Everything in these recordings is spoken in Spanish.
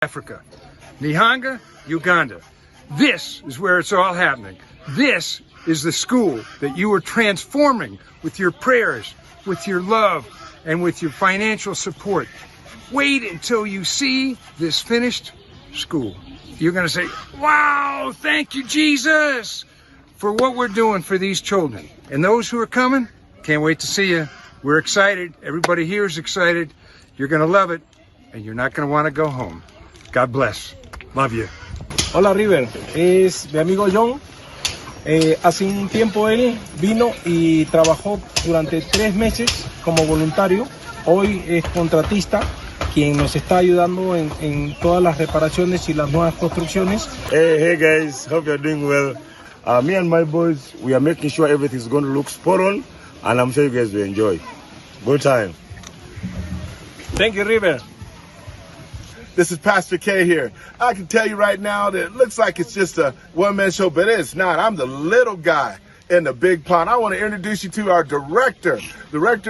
Africa. Nihanga, Uganda. This is where it's all happening. This is the school that you are transforming with your prayers, with your love, and with your financial support. Wait until you see this finished school. You're going to say, wow, thank you, Jesus, for what we're doing for these children. And those who are coming, can't wait to see you. We're excited. Everybody here is excited. You're going to love it, and you're not going to want to go home. God bless. Love you. Hola River, es mi amigo John. Hace un tiempo él vino y trabajó durante 3 meses como voluntario. Hoy es contratista, quien nos está ayudando en todas las reparaciones y las nuevas construcciones. Hey guys, hope you're doing well. Me and my boys, we are making sure everything's going to look spot on, and I'm sure you guys will enjoy. Good time. Thank you, River. This is Pastor K here. I can tell you right now that it looks like it's just a one-man show, but it's not. I'm the little guy in the big pond. I want to introduce you to our director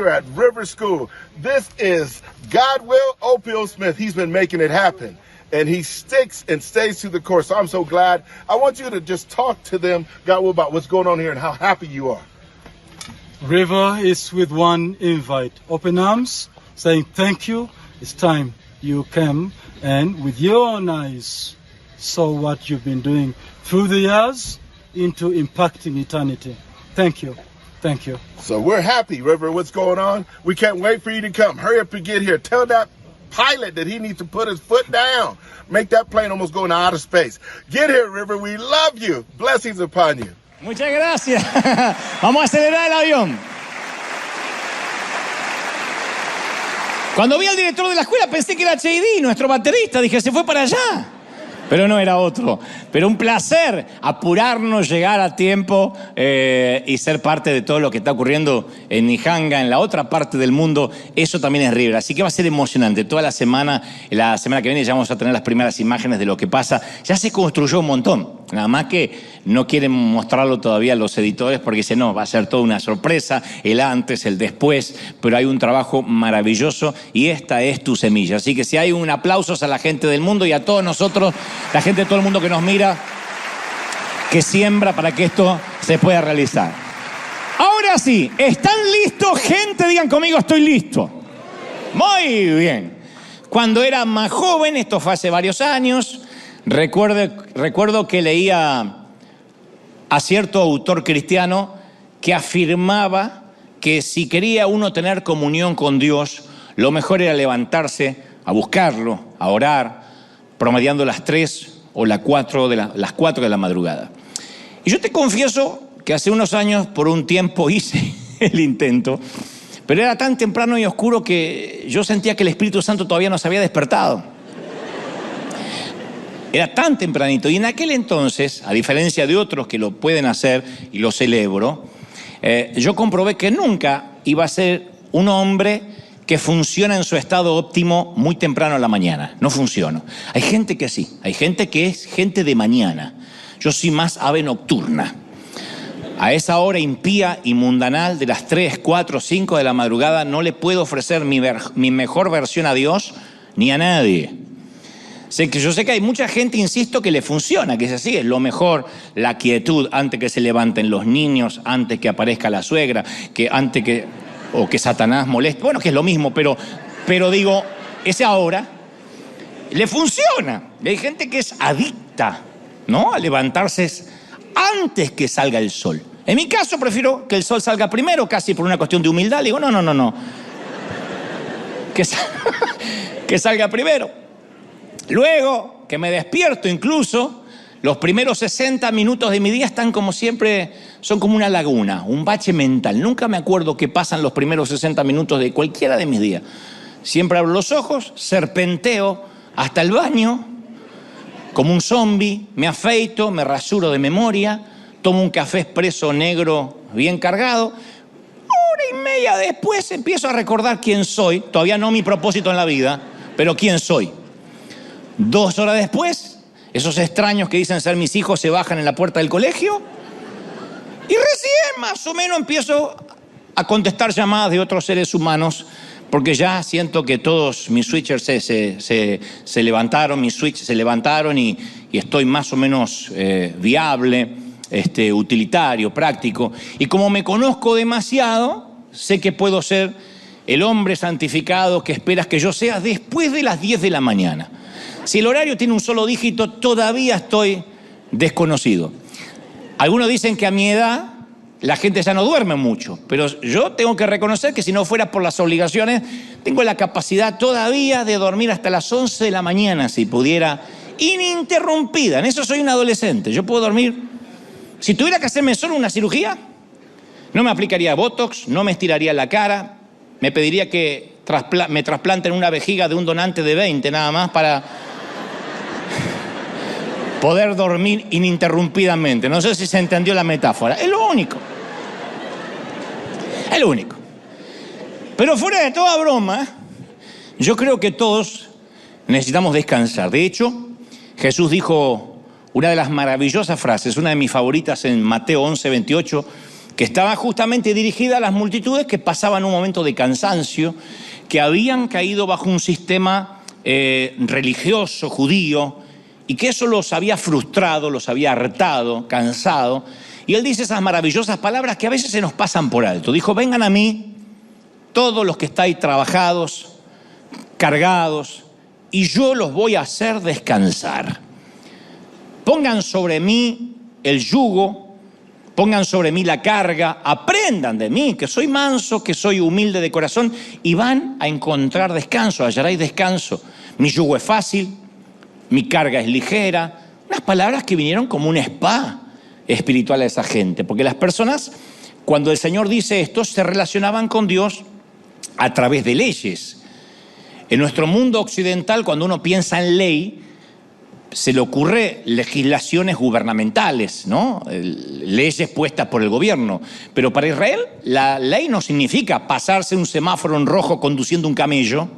at River School. This is Godwill Opio Smith. He's been making it happen, and he sticks and stays to the course. So I'm so glad. I want you to just talk to them, Godwill, about what's going on here and how happy you are. River is with one invite. Open arms, saying thank you. It's time you came and with your own eyes saw what you've been doing through the years into impacting eternity. Thank you. Thank you. So we're happy, River, what's going on. We can't wait for you to come. Hurry up and get here. Tell that pilot that he needs to put his foot down. Make that plane almost go into outer space. Get here, River. We love you. Blessings upon you. Muchas gracias. Vamos a acelerar el avión. Cuando vi al director de la escuela pensé que era J.D., nuestro baterista. Dije, se fue para allá. Pero no, era otro. Pero un placer apurarnos, llegar a tiempo y ser parte de todo lo que está ocurriendo en Nihanga, en la otra parte del mundo. Eso también es River. Así que va a ser emocionante. Toda la semana que viene ya vamos a tener las primeras imágenes de lo que pasa. Ya se construyó un montón. Nada más que no quieren mostrarlo todavía los editores porque dicen, no, va a ser toda una sorpresa, el antes, el después, pero hay un trabajo maravilloso y esta es tu semilla. Así que si hay un aplauso a la gente del mundo y a todos nosotros, la gente de todo el mundo que nos mira, que siembra para que esto se pueda realizar. Ahora sí, ¿están listos, gente? Digan conmigo, estoy listo. Muy bien. Cuando era más joven, esto fue hace varios años, recuerdo que leía a cierto autor cristiano que afirmaba que si quería uno tener comunión con Dios, lo mejor era levantarse a buscarlo, a orar, promediando las 3 o las 4 de la madrugada. Y yo te confieso que hace unos años, por un tiempo, hice el intento, pero era tan temprano y oscuro que yo sentía que el Espíritu Santo todavía no se había despertado. Era tan tempranito. Y en aquel entonces, a diferencia de otros que lo pueden hacer, y lo celebro, yo comprobé que nunca iba a ser un hombre que funciona en su estado óptimo muy temprano en la mañana. No funciona. Hay gente que sí. Hay gente que es gente de mañana. Yo soy más ave nocturna. A esa hora impía y mundanal de las 3, 4, 5 de la madrugada no le puedo ofrecer mi mejor versión a Dios ni a nadie. Yo sé que hay mucha gente, insisto, que le funciona, que es así, es lo mejor, la quietud antes que se levanten los niños, antes que aparezca la suegra, o que Satanás moleste. Bueno, que es lo mismo, pero digo, esa hora le funciona. Hay gente que es adicta, ¿no?, a levantarse antes que salga el sol. En mi caso prefiero que el sol salga primero, casi por una cuestión de humildad. Le digo, no. Que salga primero. Luego, que me despierto incluso, los primeros 60 minutos de mi día están como siempre, son como una laguna, un bache mental. Nunca me acuerdo qué pasan los primeros 60 minutos de cualquiera de mis días. Siempre abro los ojos, serpenteo hasta el baño, como un zombie, me afeito, me rasuro de memoria, tomo un café expreso negro bien cargado. Hora y media después empiezo a recordar quién soy, todavía no mi propósito en la vida, pero quién soy. 2 horas después, esos extraños que dicen ser mis hijos se bajan en la puerta del colegio y recién más o menos empiezo a contestar llamadas de otros seres humanos porque ya siento que todos mis switchers se levantaron, mis switches se levantaron y estoy más o menos viable, utilitario, práctico. Y como me conozco demasiado, sé que puedo ser el hombre santificado que esperas que yo sea después de las 10 de la mañana. Si el horario tiene un solo dígito, todavía estoy desconocido. Algunos dicen que a mi edad la gente ya no duerme mucho, pero yo tengo que reconocer que si no fuera por las obligaciones, tengo la capacidad todavía de dormir hasta las 11 de la mañana, si pudiera, ininterrumpida. En eso soy un adolescente. Yo puedo dormir. Si tuviera que hacerme solo una cirugía, no me aplicaría Botox, no me estiraría la cara, me pediría que me trasplanten una vejiga de un donante de 20 nada más para poder dormir ininterrumpidamente. No sé si se entendió la metáfora. Es lo único. Es lo único. Pero fuera de toda broma, yo creo que todos necesitamos descansar. De hecho, Jesús dijo una de las maravillosas frases, una de mis favoritas en Mateo 11:28, que estaba justamente dirigida a las multitudes que pasaban un momento de cansancio, que habían caído bajo un sistema religioso, judío, y que eso los había frustrado, los había hartado, cansado. Y él dice esas maravillosas palabras que a veces se nos pasan por alto. Dijo: vengan a mí todos los que estáis trabajados, cargados, y yo los voy a hacer descansar. Pongan sobre mí el yugo, pongan sobre mí la carga, aprendan de mí, que soy manso, que soy humilde de corazón, y van a encontrar descanso, hallaréis descanso. Mi yugo es fácil, mi carga es ligera. Unas palabras que vinieron como un spa espiritual a esa gente, porque las personas, cuando el Señor dice esto, se relacionaban con Dios a través de leyes. En nuestro mundo occidental, cuando uno piensa en ley, se le ocurre legislaciones gubernamentales, ¿no? Leyes puestas por el gobierno. Pero para Israel, la ley no significa pasarse un semáforo en rojo conduciendo un camello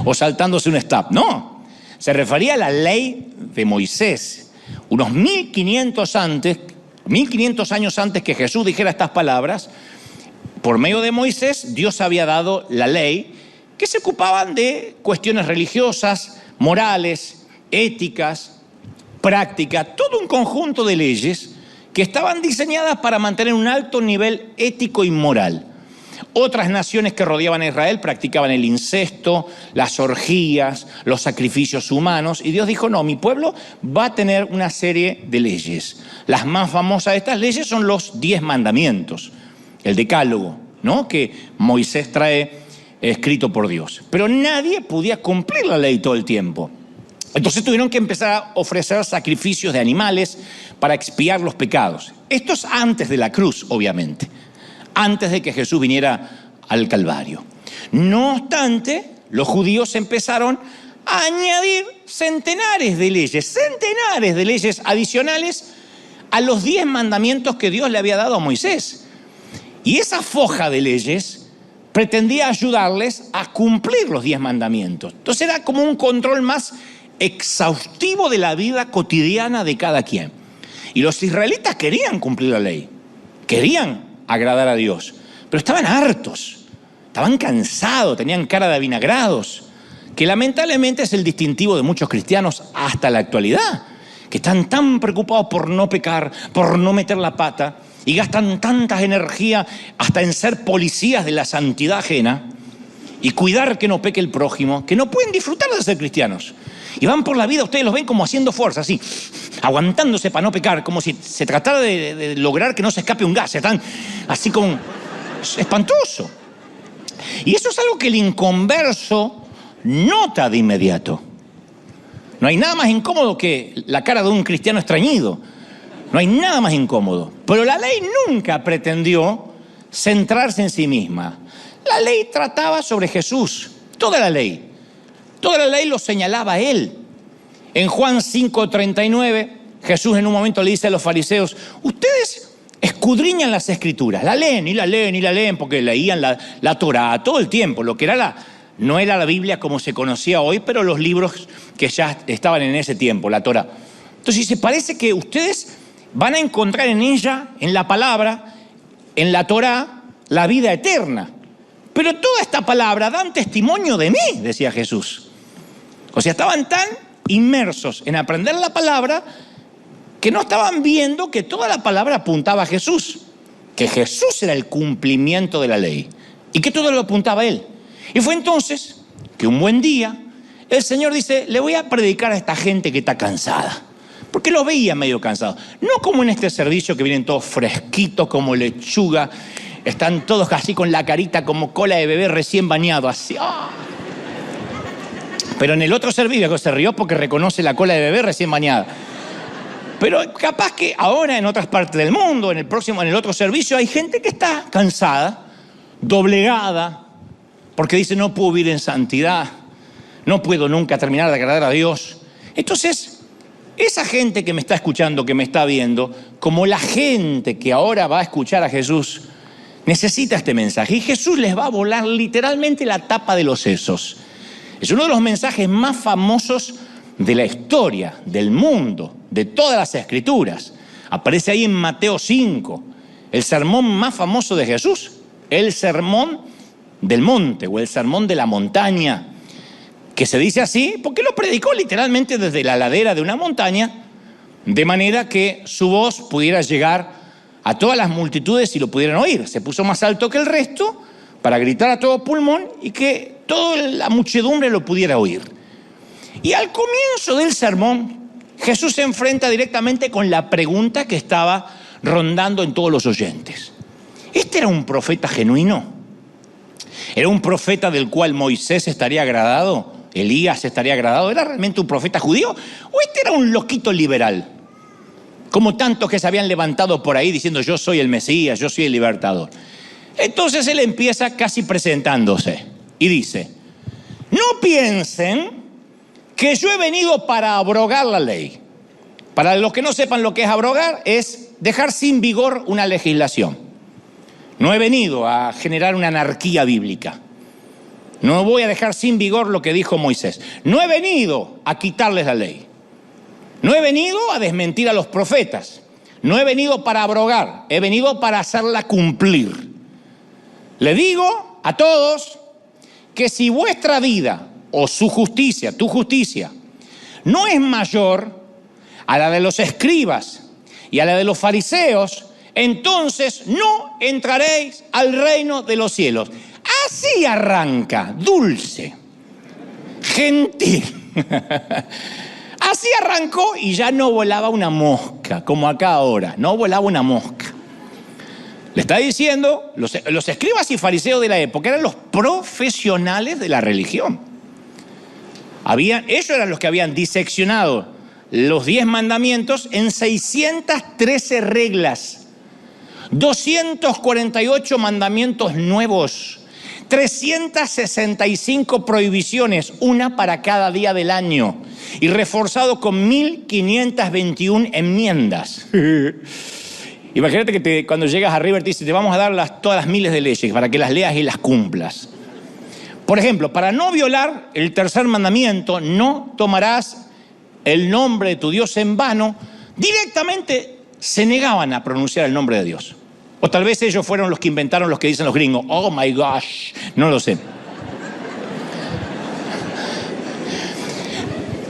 o saltándose un stop. No, se refería a la ley de Moisés. Unos 1500 años antes que Jesús dijera estas palabras, por medio de Moisés, Dios había dado la ley que se ocupaban de cuestiones religiosas, morales, éticas, prácticas, todo un conjunto de leyes que estaban diseñadas para mantener un alto nivel ético y moral. Otras naciones que rodeaban a Israel practicaban el incesto, las orgías, los sacrificios humanos, y Dios dijo: no, mi pueblo va a tener una serie de leyes. Las más famosas de estas leyes son los 10 mandamientos, el decálogo, ¿no?, que Moisés trae escrito por Dios. Pero nadie podía cumplir la ley todo el tiempo. Entonces tuvieron que empezar a ofrecer sacrificios de animales para expiar los pecados. Esto es antes de la cruz, obviamente, antes de que Jesús viniera al Calvario. No obstante, los judíos empezaron a añadir centenares de leyes adicionales a los 10 mandamientos que Dios le había dado a Moisés. Y esa foja de leyes pretendía ayudarles a cumplir los 10 mandamientos. Entonces era como un control más exhaustivo de la vida cotidiana de cada quien. Y los israelitas querían cumplir la ley, querían agradar a Dios, pero estaban hartos, estaban cansados, tenían cara de avinagrados, que lamentablemente es el distintivo de muchos cristianos hasta la actualidad, que están tan preocupados por no pecar, por no meter la pata, y gastan tanta energía hasta en ser policías de la santidad ajena y cuidar que no peque el prójimo, que no pueden disfrutar de ser cristianos. Y van por la vida, ustedes los ven como haciendo fuerza, así, aguantándose para no pecar, como si se tratara de lograr que no se escape un gas. Están así como... Es espantoso. Y eso es algo que el inconverso nota de inmediato. No hay nada más incómodo que la cara de un cristiano extrañido. No hay nada más incómodo. Pero la ley nunca pretendió centrarse en sí misma. La ley trataba sobre Jesús, toda la ley. Toda la ley lo señalaba a él. En Juan 5:39, Jesús en un momento le dice a los fariseos: ustedes escudriñan las escrituras, la leen y la leen y la leen, porque leían la Torá todo el tiempo, lo que era no era la Biblia como se conocía hoy, pero los libros que ya estaban en ese tiempo, la Torá. Entonces se parece que ustedes van a encontrar en ella, en la palabra, en la Torá, la vida eterna. Pero toda esta palabra dan testimonio de mí, decía Jesús. O sea, estaban tan inmersos en aprender la palabra que no estaban viendo que toda la palabra apuntaba a Jesús, que Jesús era el cumplimiento de la ley y que todo lo apuntaba a Él. Y fue entonces que un buen día el Señor dice, le voy a predicar a esta gente que está cansada. Porque los veía medio cansados. No como en este servicio que vienen todos fresquitos como lechuga, están todos así con la carita como cola de bebé recién bañado, así. ¡Oh! Pero en el otro servicio se rió porque reconoce la cola de bebé recién bañada. Pero capaz que ahora en otras partes del mundo, en el otro servicio, hay gente que está cansada, doblegada, porque dice no puedo vivir en santidad, no puedo nunca terminar de agradar a Dios. Entonces, esa gente que me está escuchando, que me está viendo, como la gente que ahora va a escuchar a Jesús, necesita este mensaje. Y Jesús les va a volar literalmente la tapa de los sesos. Es uno de los mensajes más famosos de la historia, del mundo, de todas las escrituras. Aparece ahí en Mateo 5, el sermón más famoso de Jesús, el sermón del monte o el sermón de la montaña, que se dice así porque lo predicó literalmente desde la ladera de una montaña, de manera que su voz pudiera llegar a todas las multitudes y lo pudieran oír. Se puso más alto que el resto para gritar a todo pulmón y que toda la muchedumbre lo pudiera oír. Y al comienzo del sermón, Jesús se enfrenta directamente con la pregunta que estaba rondando en todos los oyentes. ¿Este era un profeta genuino? ¿Era un profeta del cual Moisés estaría agradado? ¿Elías estaría agradado? ¿Era realmente un profeta judío? ¿O este era un loquito liberal? Como tantos que se habían levantado por ahí diciendo yo soy el Mesías, yo soy el libertador. Entonces él empieza casi presentándose y dice, no piensen que yo he venido para abrogar la ley. Para los que no sepan lo que es abrogar, es dejar sin vigor una legislación. No he venido a generar una anarquía bíblica. No voy a dejar sin vigor lo que dijo Moisés. No he venido a quitarles la ley. No he venido a desmentir a los profetas. No he venido para abrogar. He venido para hacerla cumplir. Le digo a todos que si vuestra vida o su justicia, tu justicia, no es mayor a la de los escribas y a la de los fariseos, entonces no entraréis al reino de los cielos. Así arranca, dulce, gentil. Así arrancó y ya no volaba una mosca, como acá ahora, no volaba una mosca. Le está diciendo, los escribas y fariseos de la época eran los profesionales de la religión. Ellos eran los que habían diseccionado los 10 mandamientos en 613 reglas, 248 mandamientos nuevos, 365 prohibiciones, una para cada día del año, y reforzado con 1521 enmiendas. Imagínate que cuando llegas a River te dice, te vamos a dar todas las miles de leyes para que las leas y las cumplas. Por ejemplo, para no violar el tercer mandamiento, no tomarás el nombre de tu Dios en vano, directamente se negaban a pronunciar el nombre de Dios. O tal vez ellos fueron los que inventaron los que dicen los gringos, oh my gosh, no lo sé.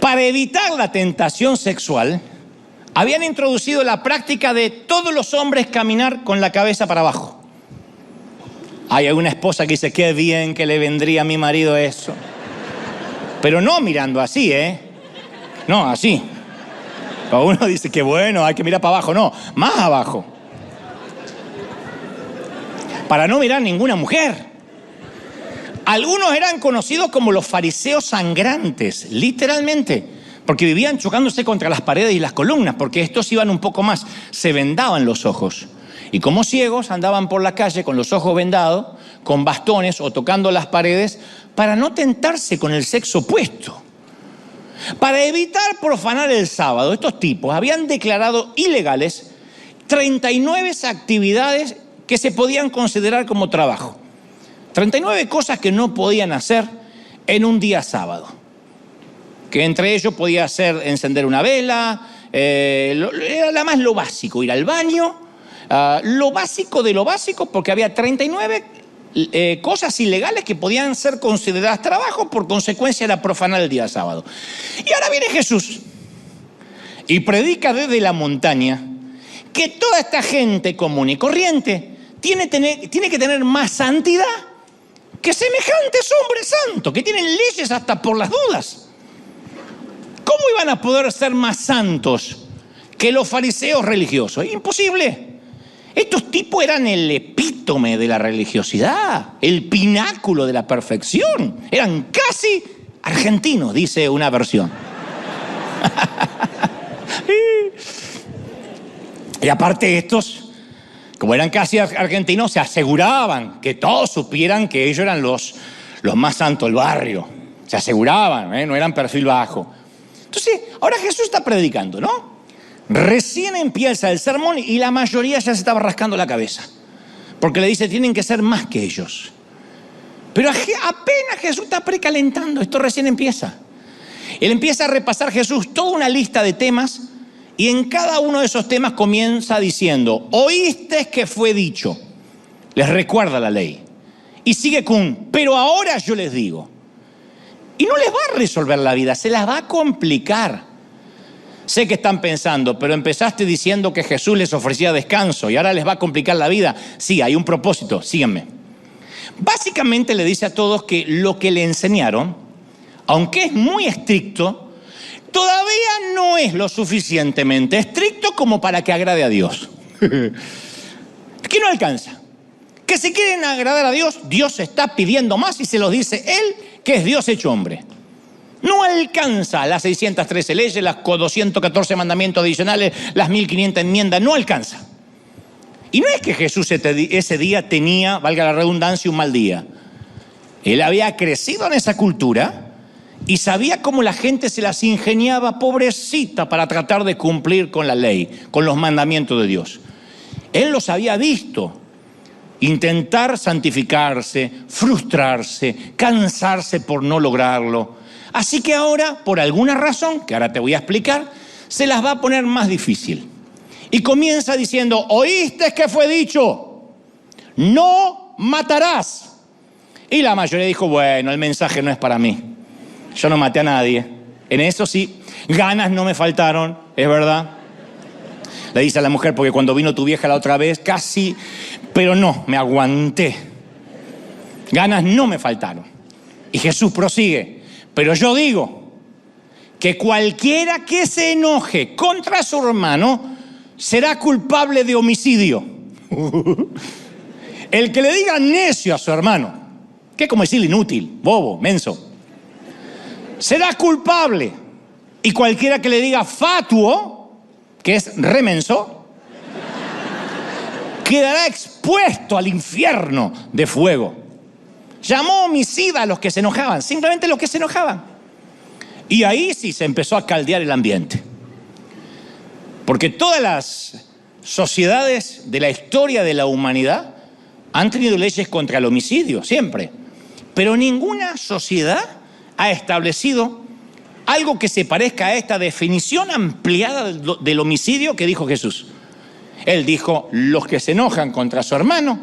Para evitar la tentación sexual, habían introducido la práctica de todos los hombres caminar con la cabeza para abajo. Hay alguna esposa que dice, qué bien que le vendría a mi marido eso. Pero no mirando así, No, así. O uno dice, qué bueno, hay que mirar para abajo. No, más abajo. Para no mirar ninguna mujer. Algunos eran conocidos como los fariseos sangrantes, literalmente. Porque vivían chocándose contra las paredes y las columnas, porque estos iban un poco más, se vendaban los ojos. Y como ciegos andaban por la calle con los ojos vendados, con bastones o tocando las paredes, para no tentarse con el sexo opuesto. Para evitar profanar el sábado, estos tipos habían declarado ilegales 39 actividades que se podían considerar como trabajo. 39 cosas que no podían hacer en un día sábado. Que entre ellos podía ser encender una vela, era más lo básico, ir al baño, lo básico de lo básico, porque había 39 cosas ilegales que podían ser consideradas trabajo, por consecuencia era profanar el día sábado. Y ahora viene Jesús y predica desde la montaña que toda esta gente común y corriente tiene que tener más santidad que semejantes hombres santos, que tienen leyes hasta por las dudas. ¿Cómo iban a poder ser más santos que los fariseos religiosos? Imposible. Estos tipos eran el epítome de la religiosidad, el pináculo de la perfección. Eran casi argentinos, dice una versión. Y aparte estos, como eran casi argentinos, se aseguraban que todos supieran que ellos eran los más santos del barrio. Se aseguraban, no eran perfil bajo. Entonces, ahora Jesús está predicando, ¿no? Recién empieza el sermón y la mayoría ya se estaba rascando la cabeza. Porque le dice, tienen que ser más que ellos. Pero apenas Jesús está precalentando, esto recién empieza. Él empieza a repasar Jesús toda una lista de temas y en cada uno de esos temas comienza diciendo, oíste que fue dicho. Les recuerda la ley. Y sigue con, pero ahora yo les digo. Y no les va a resolver la vida, se las va a complicar. Sé que están pensando, pero empezaste diciendo que Jesús les ofrecía descanso y ahora les va a complicar la vida. Sí, hay un propósito, síganme. Básicamente le dice a todos que lo que le enseñaron, aunque es muy estricto, todavía no es lo suficientemente estricto como para que agrade a Dios. ¿Qué no alcanza? Que si quieren agradar a Dios, Dios está pidiendo más y se los dice Él, que es Dios hecho hombre. No alcanza las 613 leyes, las 214 mandamientos adicionales, las 1500 enmiendas, no alcanza. Y no es que Jesús ese día tenía, valga la redundancia, un mal día. Él había crecido en esa cultura y sabía cómo la gente se las ingeniaba, pobrecita, para tratar de cumplir con la ley, con los mandamientos de Dios. Él los había visto intentar santificarse, frustrarse, cansarse por no lograrlo. Así que ahora, por alguna razón, que ahora te voy a explicar, se las va a poner más difícil. Y comienza diciendo, oíste que fue dicho, no matarás. Y la mayoría dijo, bueno, el mensaje no es para mí. Yo no maté a nadie. En eso sí, ganas no me faltaron, es verdad. Le dice a la mujer, porque cuando vino tu vieja la otra vez, casi, pero no, me aguanté. Ganas no me faltaron. Y Jesús prosigue. Pero yo digo que cualquiera que se enoje contra su hermano será culpable de homicidio. El que le diga necio a su hermano, que es como decirle inútil, bobo, menso, será culpable. Y cualquiera que le diga fatuo, que es remenso, quedará expuesto al infierno de fuego. Llamó homicida a los que se enojaban, simplemente los que se enojaban. Y ahí sí se empezó a caldear el ambiente. Porque todas las sociedades de la historia de la humanidad han tenido leyes contra el homicidio, siempre. Pero ninguna sociedad ha establecido algo que se parezca a esta definición ampliada del homicidio que dijo Jesús. Él dijo, los que se enojan contra su hermano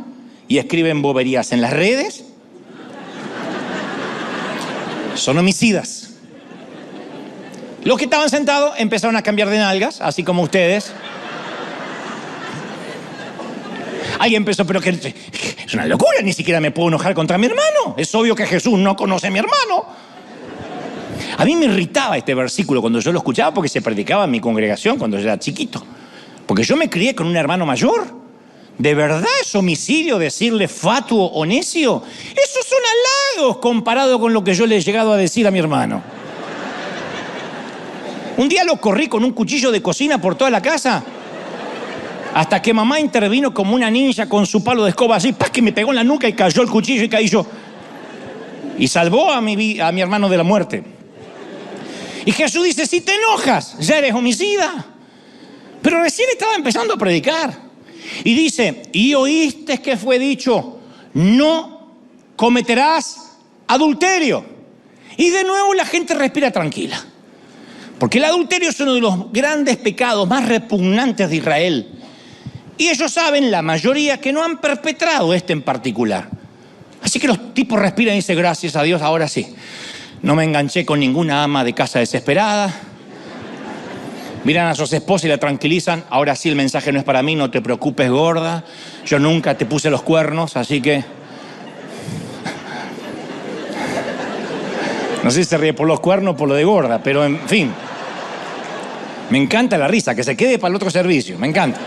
y escriben boberías en las redes son homicidas. Los que estaban sentados empezaron a cambiar de nalgas, así como ustedes. Ahí empezó, pero que es una locura, ni siquiera me puedo enojar contra mi hermano. Es obvio que Jesús no conoce a mi hermano. A mí me irritaba este versículo cuando yo lo escuchaba porque se predicaba en mi congregación cuando yo era chiquito. Porque yo me crié con un hermano mayor. ¿De verdad es homicidio decirle fatuo o necio? Esos son halagos comparado con lo que yo le he llegado a decir a mi hermano. Un día lo corrí con un cuchillo de cocina por toda la casa, hasta que mamá intervino como una ninja con su palo de escoba así, ¡pah!, que me pegó en la nuca y cayó el cuchillo y caí yo. Y salvó a mi hermano de la muerte. Y Jesús dice, si te enojas, ya eres homicida. Pero recién estaba empezando a predicar. Y dice, y oíste que fue dicho, no cometerás adulterio. Y de nuevo la gente respira tranquila. Porque el adulterio es uno de los grandes pecados más repugnantes de Israel. Y ellos saben, la mayoría, que no han perpetrado este en particular. Así que los tipos respiran y dicen, gracias a Dios, ahora sí. No me enganché con ninguna ama de casa desesperada. Miran a sus esposas y la tranquilizan. Ahora sí, el mensaje no es para mí, no te preocupes, gorda. Yo nunca te puse los cuernos, así que... No sé si se ríe por los cuernos o por lo de gorda, pero en fin. Me encanta la risa, que se quede para el otro servicio, me encanta.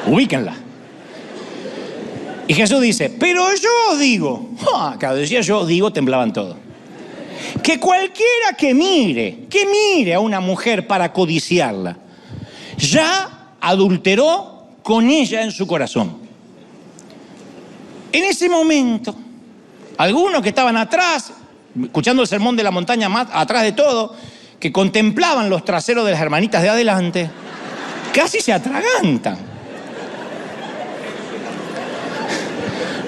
Ubíquenla. Y Jesús dice, pero yo digo, cada decía yo digo, temblaban todos, que cualquiera que mire a una mujer para codiciarla, ya adulteró con ella en su corazón. En ese momento, algunos que estaban atrás, escuchando el sermón de la montaña, más atrás de todo, que contemplaban los traseros de las hermanitas de adelante, casi se atragantan.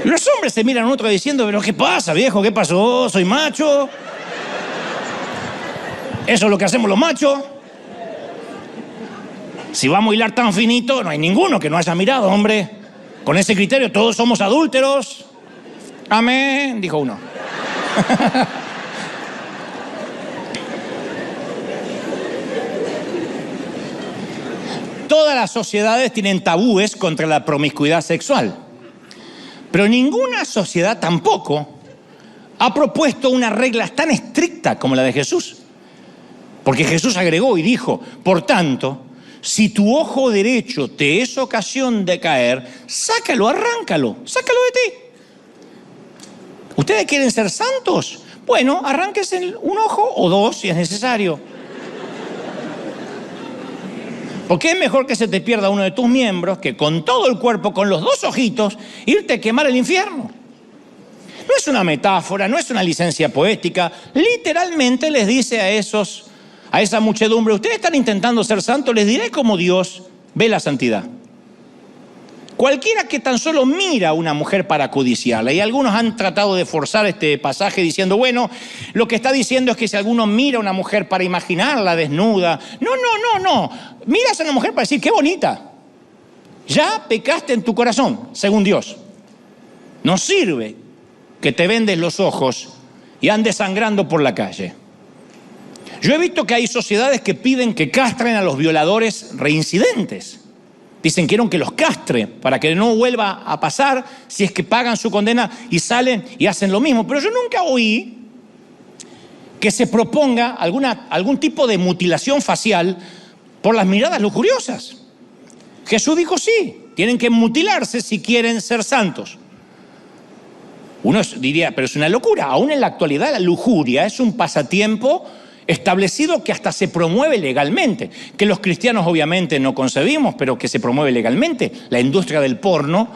Los hombres se miran a otro diciendo, pero ¿qué pasa, viejo? ¿Qué pasó? ¿Soy macho? ¿Eso es lo que hacemos los machos? Si vamos a hilar tan finito, no hay ninguno que no haya mirado, hombre. Con ese criterio todos somos adúlteros. Amén, dijo uno. Todas las sociedades tienen tabúes contra la promiscuidad sexual. Pero ninguna sociedad tampoco ha propuesto una regla tan estricta como la de Jesús. Porque Jesús agregó y dijo, por tanto, si tu ojo derecho te es ocasión de caer, sácalo, arráncalo, sácalo de ti. ¿Ustedes quieren ser santos? Bueno, arránquense un ojo o dos si es necesario. Porque es mejor que se te pierda uno de tus miembros que con todo el cuerpo, con los dos ojitos, irte a quemar el infierno. No es una metáfora, no es una licencia poética. Literalmente les dice a esa muchedumbre, ustedes están intentando ser santos, les diré cómo Dios ve la santidad. Cualquiera que tan solo mira a una mujer para codiciarla, y algunos han tratado de forzar este pasaje diciendo, bueno, lo que está diciendo es que si alguno mira a una mujer para imaginarla desnuda, no, miras a una mujer para decir, qué bonita, ya pecaste en tu corazón, según Dios. No sirve que te vendes los ojos y andes sangrando por la calle. Yo he visto que hay sociedades que piden que castren a los violadores reincidentes. Dicen, quieren que los castre para que no vuelva a pasar si es que pagan su condena y salen y hacen lo mismo. Pero yo nunca oí que se proponga algún tipo de mutilación facial por las miradas lujuriosas. Jesús dijo, sí, tienen que mutilarse si quieren ser santos. Uno diría, pero es una locura. Aún en la actualidad la lujuria es un pasatiempo establecido que hasta se promueve legalmente, que los cristianos obviamente no concebimos, pero que se promueve legalmente. La industria del porno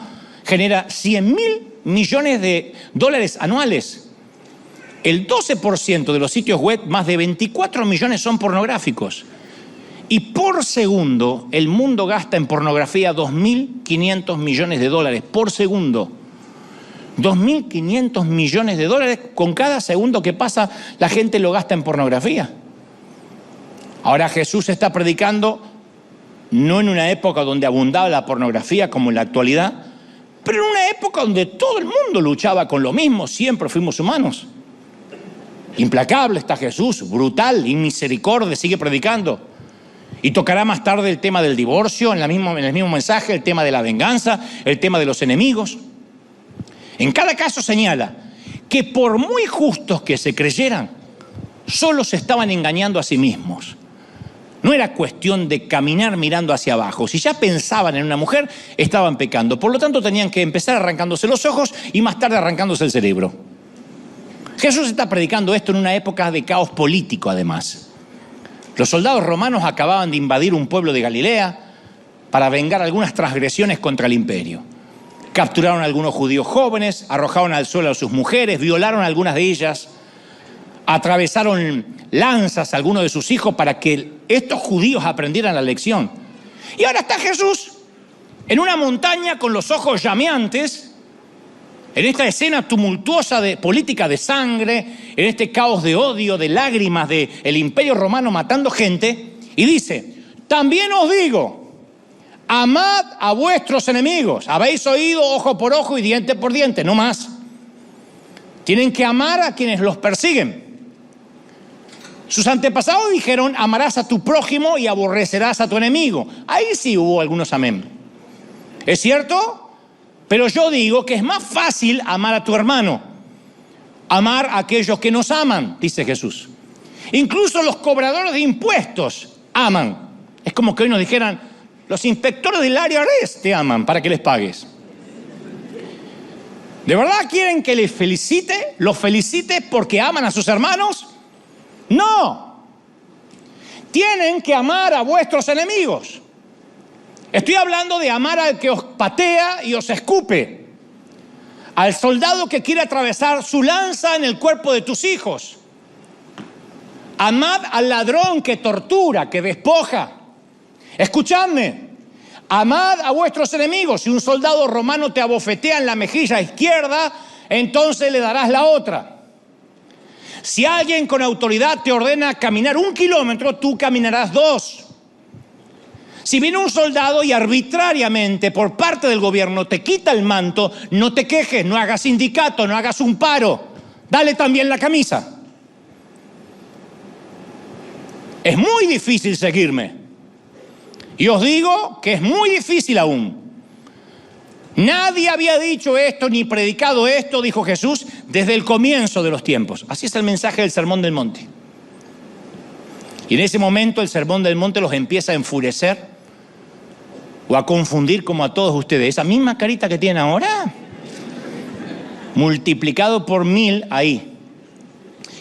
genera 100.000 millones de dólares anuales. El 12% de los sitios web, más de 24 millones son pornográficos. Y por segundo, el mundo gasta en pornografía 2.500 millones de dólares por segundo. 2.500 millones de dólares con cada segundo que pasa, la gente lo gasta en pornografía. Ahora Jesús está predicando no en una época donde abundaba la pornografía como en la actualidad, pero en una época donde todo el mundo luchaba con lo mismo, siempre fuimos humanos. Implacable está Jesús, brutal, inmisericordia, sigue predicando. Y tocará más tarde el tema del divorcio, en el mismo mensaje, el tema de la venganza, el tema de los enemigos. En cada caso señala que por muy justos que se creyeran, solo se estaban engañando a sí mismos. No era cuestión de caminar mirando hacia abajo. Si ya pensaban en una mujer, estaban pecando. Por lo tanto, tenían que empezar arrancándose los ojos y más tarde arrancándose el cerebro. Jesús está predicando esto en una época de caos político, además. Los soldados romanos acababan de invadir un pueblo de Galilea para vengar algunas transgresiones contra el imperio. Capturaron a algunos judíos jóvenes, arrojaron al suelo a sus mujeres, violaron a algunas de ellas, atravesaron lanzas a algunos de sus hijos para que estos judíos aprendieran la lección. Y ahora está Jesús en una montaña con los ojos llameantes, en esta escena tumultuosa de política de sangre, en este caos de odio, de lágrimas del imperio romano matando gente, y dice, también os digo, amad a vuestros enemigos. Habéis oído ojo por ojo y diente por diente, no más. Tienen que amar a quienes los persiguen. Sus antepasados dijeron, amarás a tu prójimo y aborrecerás a tu enemigo. Ahí sí hubo algunos amén. ¿Es cierto? Pero yo digo que es más fácil amar a tu hermano. Amar a aquellos que nos aman, dice Jesús. Incluso los cobradores de impuestos aman. Es como que hoy nos dijeran, los inspectores del IRS te aman para que les pagues. ¿De verdad quieren que les felicite? ¿Los felicite porque aman a sus hermanos? No. Tienen que amar a vuestros enemigos. Estoy hablando de amar al que os patea y os escupe. Al soldado que quiere atravesar su lanza en el cuerpo de tus hijos. Amad al ladrón que tortura, que despoja. Escuchadme. Amad a vuestros enemigos. Si un soldado romano te abofetea en la mejilla izquierda, entonces le darás la otra. Si alguien con autoridad te ordena caminar 1 kilómetro, tú caminarás 2. Si viene un soldado y arbitrariamente por parte del gobierno te quita el manto, no te quejes, no hagas sindicato, no hagas un paro. Dale también la camisa. Es muy difícil seguirme. Y os digo que es muy difícil aún. Nadie había dicho esto ni predicado esto, dijo Jesús, desde el comienzo de los tiempos. Así es el mensaje del Sermón del Monte. Y en ese momento el Sermón del Monte los empieza a enfurecer o a confundir como a todos ustedes. Esa misma carita que tienen ahora, multiplicado por 1000 ahí.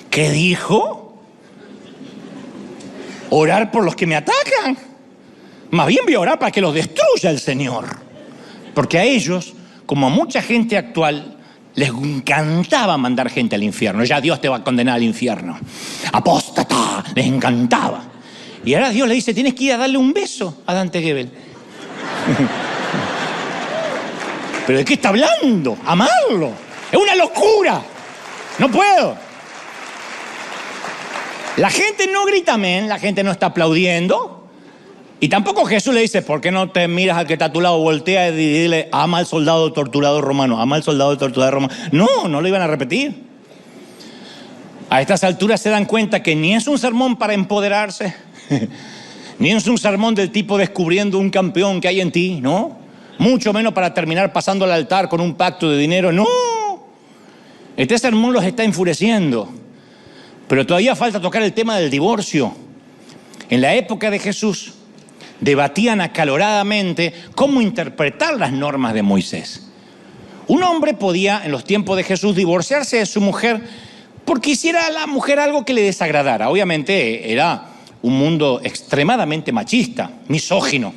¿Qué dijo? ¿Orar por los que me atacan? Más bien voy a orar para que los destruya el Señor. Porque a ellos, como a mucha gente actual, les encantaba mandar gente al infierno. Ya Dios te va a condenar al infierno. Apóstata, les encantaba. Y ahora Dios le dice, tienes que ir a darle un beso a Dante Gebel. ¿Pero de qué está hablando? Amarlo. Es una locura. No puedo. La gente no grita amén, la gente no está aplaudiendo. Y tampoco Jesús le dice, ¿por qué no te miras al que está a tu lado, voltea y dile, ama al soldado torturado romano, ama al soldado torturado romano? No, no lo iban a repetir. A estas alturas se dan cuenta que ni es un sermón para empoderarse, ni es un sermón del tipo descubriendo un campeón que hay en ti, ¿no? Mucho menos para terminar pasando al altar con un pacto de dinero, no. Este sermón los está enfureciendo. Pero todavía falta tocar el tema del divorcio. En la época de Jesús, debatían acaloradamente cómo interpretar las normas de Moisés. Un hombre podía, en los tiempos de Jesús, divorciarse de su mujer porque hiciera a la mujer algo que le desagradara. Obviamente era un mundo extremadamente machista, misógino.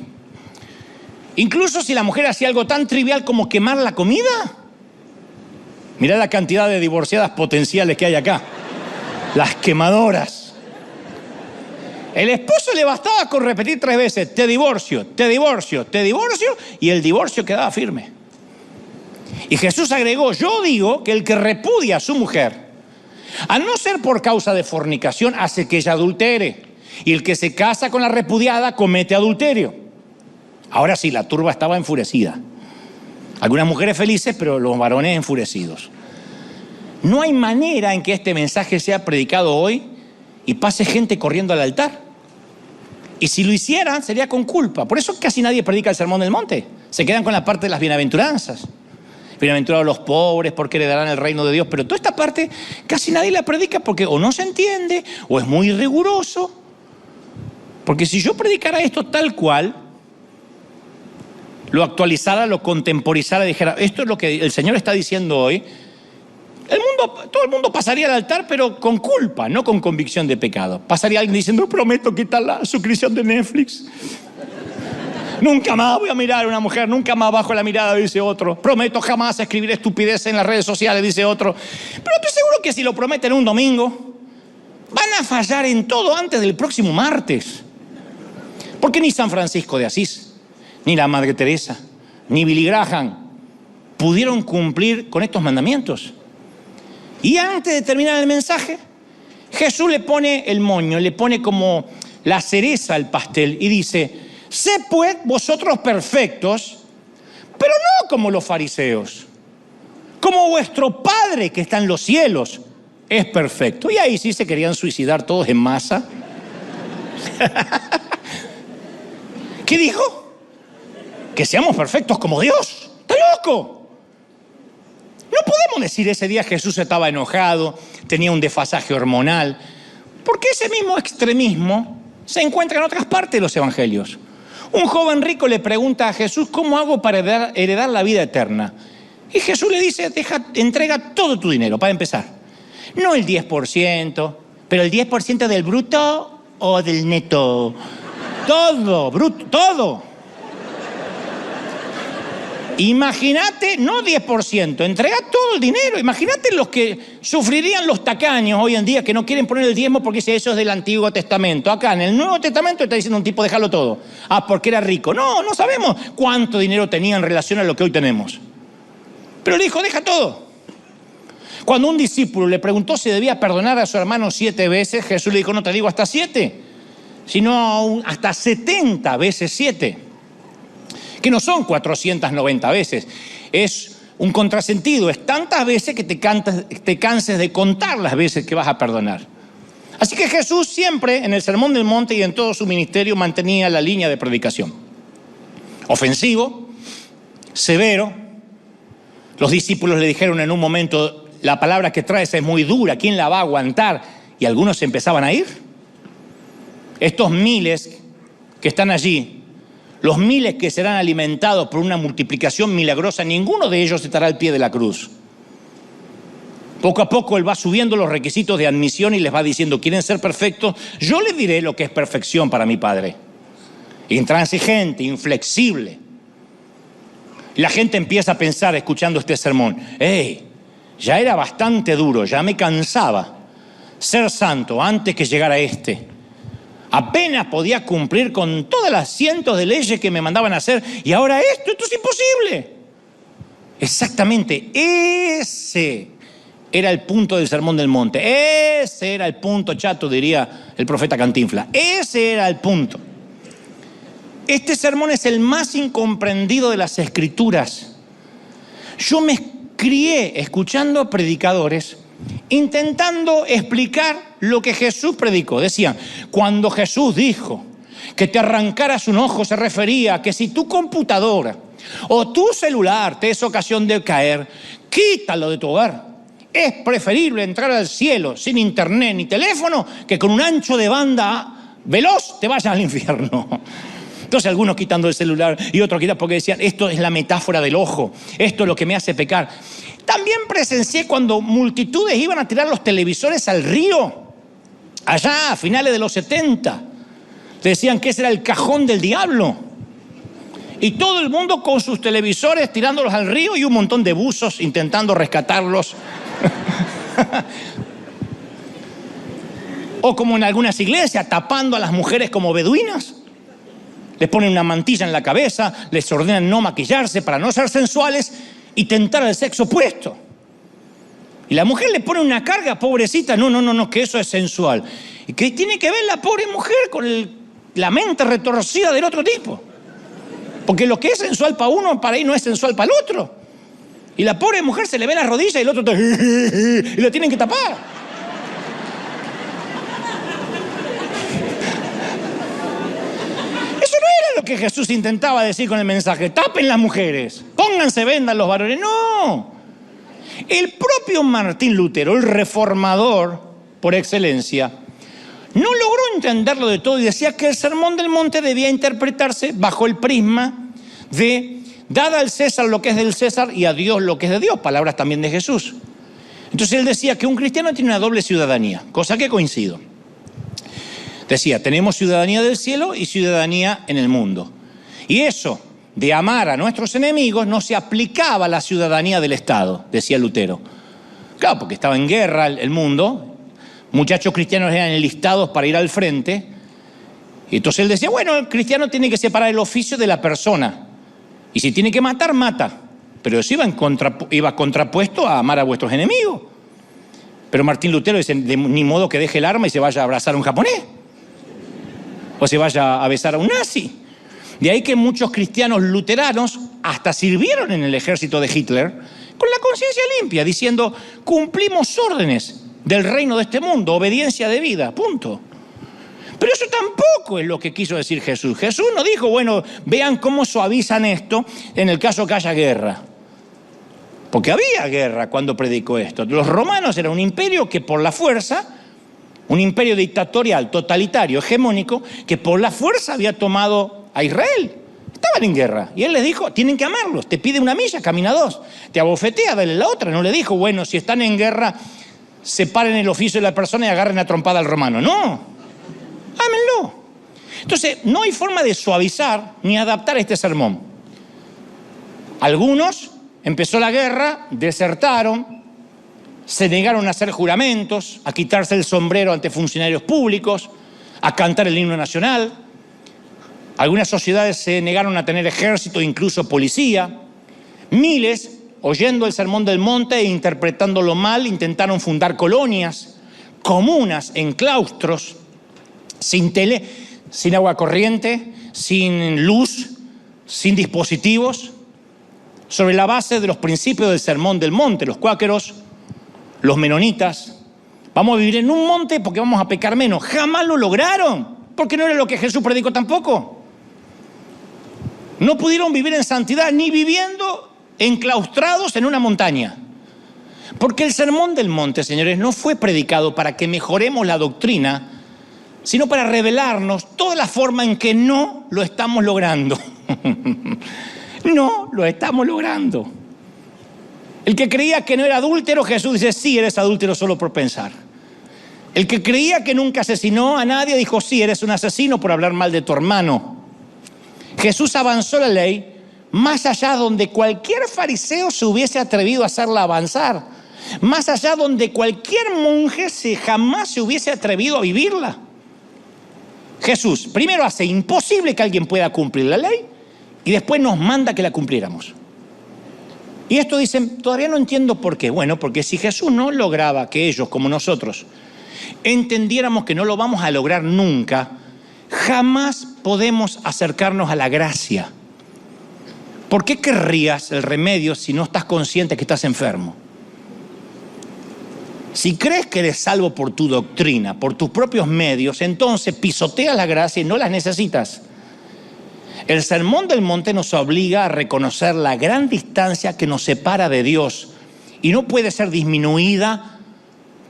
Incluso si la mujer hacía algo tan trivial como quemar la comida. Mirá la cantidad de divorciadas potenciales que hay acá. Las quemadoras. El esposo le bastaba con repetir 3 veces, te divorcio, te divorcio, te divorcio, y el divorcio quedaba firme. Y Jesús agregó, yo digo que el que repudia a su mujer, a no ser por causa de fornicación, hace que ella adultere. Y el que se casa con la repudiada comete adulterio. Ahora sí, la turba estaba enfurecida. Algunas mujeres felices, pero los varones enfurecidos. No hay manera en que este mensaje sea predicado hoy y pase gente corriendo al altar. Y si lo hicieran, sería con culpa. Por eso casi nadie predica el Sermón del Monte. Se quedan con la parte de las bienaventuranzas. Bienaventurados los pobres porque heredarán el reino de Dios. Pero toda esta parte casi nadie la predica porque o no se entiende o es muy riguroso. Porque si yo predicara esto tal cual, lo actualizara, lo contemporizara, dijera, esto es lo que el Señor está diciendo hoy, todo el mundo pasaría al altar, pero con culpa, no con convicción de pecado. Pasaría alguien diciendo, prometo quitar la suscripción de Netflix. Nunca más voy a mirar a una mujer, nunca más bajo la mirada, dice otro. Prometo jamás escribir estupideces en las redes sociales, dice otro. Pero estoy seguro que si lo prometen un domingo, van a fallar en todo antes del próximo martes. Porque ni San Francisco de Asís, ni la Madre Teresa, ni Billy Graham pudieron cumplir con estos mandamientos. Y antes de terminar el mensaje, Jesús le pone el moño, le pone como la cereza al pastel y dice, sed pues vosotros perfectos, pero no como los fariseos. como vuestro Padre que está en los cielos es perfecto. Y ahí sí se querían suicidar todos en masa. ¿Qué dijo? Que seamos perfectos como Dios. ¡Está loco! No podemos decir ese día Jesús estaba enojado, tenía un desfasaje hormonal, porque ese mismo extremismo se encuentra en otras partes de los evangelios. Un joven rico le pregunta a Jesús, ¿cómo hago para heredar la vida eterna? Y Jesús le dice, entrega todo tu dinero, para empezar. No el 10%, pero el 10% del bruto o del neto. Todo, bruto, todo. Imagínate, no 10%, entrega todo el dinero. Imagínate los que sufrirían los tacaños hoy en día que no quieren poner el diezmo porque dice eso es del Antiguo Testamento. Acá en el Nuevo Testamento está diciendo un tipo déjalo todo. Ah, porque era rico. No sabemos cuánto dinero tenía en relación a lo que hoy tenemos. Pero le dijo, deja todo. Cuando un discípulo le preguntó si debía perdonar a su hermano 7 veces, Jesús le dijo, no te digo hasta 7, sino hasta 70 veces 7. Que no son 490 veces, es un contrasentido, es tantas veces que te canses de contar las veces que vas a perdonar. Así que Jesús siempre en el Sermón del Monte y en todo su ministerio mantenía la línea de predicación. Ofensivo, severo. Los discípulos le dijeron en un momento, la palabra que traes es muy dura, ¿quién la va a aguantar? Y algunos se empezaban a ir. Estos miles que están allí, los miles que serán alimentados por una multiplicación milagrosa, ninguno de ellos estará al pie de la cruz. Poco a poco Él va subiendo los requisitos de admisión y les va diciendo, ¿quieren ser perfectos? Yo les diré lo que es perfección para mi Padre. Intransigente, inflexible. Y la gente empieza a pensar, escuchando este sermón, ya era bastante duro, ya me cansaba ser santo antes que llegara este. Apenas podía cumplir con todas las cientos de leyes que me mandaban a hacer y ahora esto es imposible. Exactamente, ese era el punto del Sermón del Monte. Ese era el punto, chato, diría el profeta Cantinflas. Ese era el punto. Este sermón es el más incomprendido de las Escrituras. Yo me crié escuchando a predicadores intentando explicar lo que Jesús predicó. Decían, cuando Jesús dijo que te arrancaras un ojo, se refería a que si tu computadora o tu celular te es ocasión de caer, quítalo de tu hogar. Es preferible entrar al cielo sin internet ni teléfono que con un ancho de banda veloz te vayas al infierno. Entonces algunos quitando el celular y otros quitando porque decían, esto es la metáfora del ojo, esto es lo que me hace pecar. También presencié cuando multitudes iban a tirar los televisores al río, allá a finales de los 70. Decían que ese era el cajón del diablo. Y todo el mundo con sus televisores tirándolos al río y un montón de buzos intentando rescatarlos. O como en algunas iglesias, tapando a las mujeres como beduinas. Les ponen una mantilla en la cabeza, les ordenan no maquillarse para no ser sensuales y tentar al sexo opuesto. Y la mujer le pone una carga, pobrecita, no, que eso es sensual. ¿Y qué tiene que ver la pobre mujer con la mente retorcida del otro tipo? Porque lo que es sensual para uno, para ahí no es sensual para el otro. Y la pobre mujer se le ve las rodillas y el otro y la tienen que tapar. Lo que Jesús intentaba decir con el mensaje, tapen las mujeres, pónganse vendas los varones. No, el propio Martín Lutero, el reformador por excelencia, no logró entenderlo de todo y decía que el Sermón del Monte debía interpretarse bajo el prisma de dad al César lo que es del César y a Dios lo que es de Dios, palabras también de Jesús. Entonces él decía que un cristiano tiene una doble ciudadanía, cosa que coincido. Decía, tenemos ciudadanía del cielo y ciudadanía en el mundo. Y eso de amar a nuestros enemigos no se aplicaba a la ciudadanía del Estado, decía Lutero. Claro, porque estaba en guerra el mundo, muchachos cristianos eran enlistados para ir al frente. Y entonces él decía, bueno, el cristiano tiene que separar el oficio de la persona. Y si tiene que matar, mata. Pero eso iba contrapuesto a amar a vuestros enemigos. Pero Martín Lutero dice, ni modo que deje el arma y se vaya a abrazar a un japonés. O se vaya a besar a un nazi. De ahí que muchos cristianos luteranos hasta sirvieron en el ejército de Hitler, con la conciencia limpia, diciendo, cumplimos órdenes del reino de este mundo, obediencia de vida, punto. Pero eso tampoco es lo que quiso decir Jesús. Jesús no dijo, bueno, vean cómo suavizan esto en el caso que haya guerra. Porque había guerra cuando predicó esto. Los romanos eran un imperio que por la fuerza, un imperio dictatorial, totalitario, hegemónico, que por la fuerza había tomado a Israel. Estaban en guerra. Y él les dijo, tienen que amarlos. Te pide 1 milla, camina 2. Te abofetea, dale la otra. No le dijo, bueno, si están en guerra, separen el oficio de la persona y agarren a trompada al romano. No. Ámenlo. Entonces, no hay forma de suavizar ni adaptar este sermón. Algunos, empezó la guerra, desertaron, se negaron a hacer juramentos, a quitarse el sombrero ante funcionarios públicos, a cantar el himno nacional. Algunas sociedades se negaron a tener ejército, incluso policía. Miles, oyendo el Sermón del Monte e interpretándolo mal, intentaron fundar colonias, comunas en claustros, sin tele, sin agua corriente, sin luz, sin dispositivos, sobre la base de los principios del Sermón del Monte. Los cuáqueros, los menonitas, vamos a vivir en un monte porque vamos a pecar menos. Jamás lo lograron, porque no era lo que Jesús predicó tampoco. No pudieron vivir en santidad, ni viviendo enclaustrados en una montaña. Porque el Sermón del Monte, señores, no fue predicado para que mejoremos la doctrina, sino para revelarnos toda la forma en que no lo estamos logrando. No lo estamos logrando. El que creía que no era adúltero, Jesús dice, sí, eres adúltero solo por pensar. El que creía que nunca asesinó a nadie, dijo, sí, eres un asesino por hablar mal de tu hermano. Jesús avanzó la ley más allá donde cualquier fariseo se hubiese atrevido a hacerla avanzar. Más allá donde cualquier monje jamás se hubiese atrevido a vivirla. Jesús primero hace imposible que alguien pueda cumplir la ley y después nos manda que la cumpliéramos. Y esto dicen, todavía no entiendo por qué. Bueno, porque si Jesús no lograba que ellos, como nosotros, entendiéramos que no lo vamos a lograr nunca, jamás podemos acercarnos a la gracia. ¿Por qué querrías el remedio si no estás consciente que estás enfermo? Si crees que eres salvo por tu doctrina, por tus propios medios, entonces pisoteas la gracia y no las necesitas. El Sermón del Monte nos obliga a reconocer la gran distancia que nos separa de Dios y no puede ser disminuida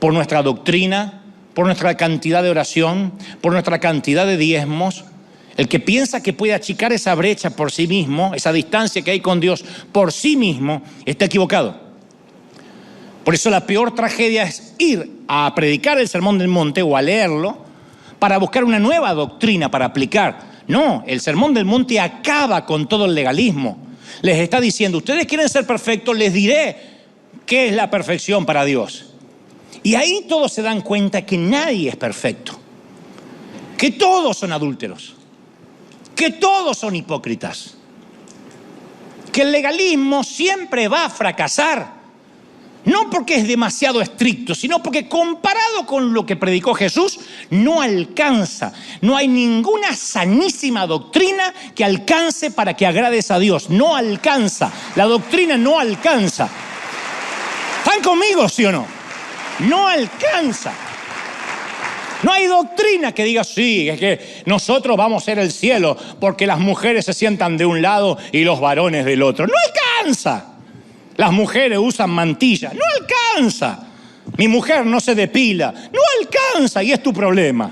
por nuestra doctrina, por nuestra cantidad de oración, por nuestra cantidad de diezmos. El que piensa que puede achicar esa brecha por sí mismo, esa distancia que hay con Dios por sí mismo, está equivocado. Por eso la peor tragedia es ir a predicar el Sermón del Monte o a leerlo para buscar una nueva doctrina para aplicar. No, el Sermón del Monte acaba con todo el legalismo. Les está diciendo, ustedes quieren ser perfectos, les diré qué es la perfección para Dios. Y ahí todos se dan cuenta que nadie es perfecto, que todos son adúlteros, que todos son hipócritas, que el legalismo siempre va a fracasar. No porque es demasiado estricto, sino porque comparado con lo que predicó Jesús, no alcanza. No hay ninguna sanísima doctrina que alcance para que agrades a Dios. No alcanza. La doctrina no alcanza. ¿Están conmigo, sí o no? No alcanza. No hay doctrina que diga, sí, es que nosotros vamos a ser el cielo porque las mujeres se sientan de un lado y los varones del otro. No alcanza. Las mujeres usan mantilla. No alcanza. Mi mujer no se depila. No alcanza y es tu problema.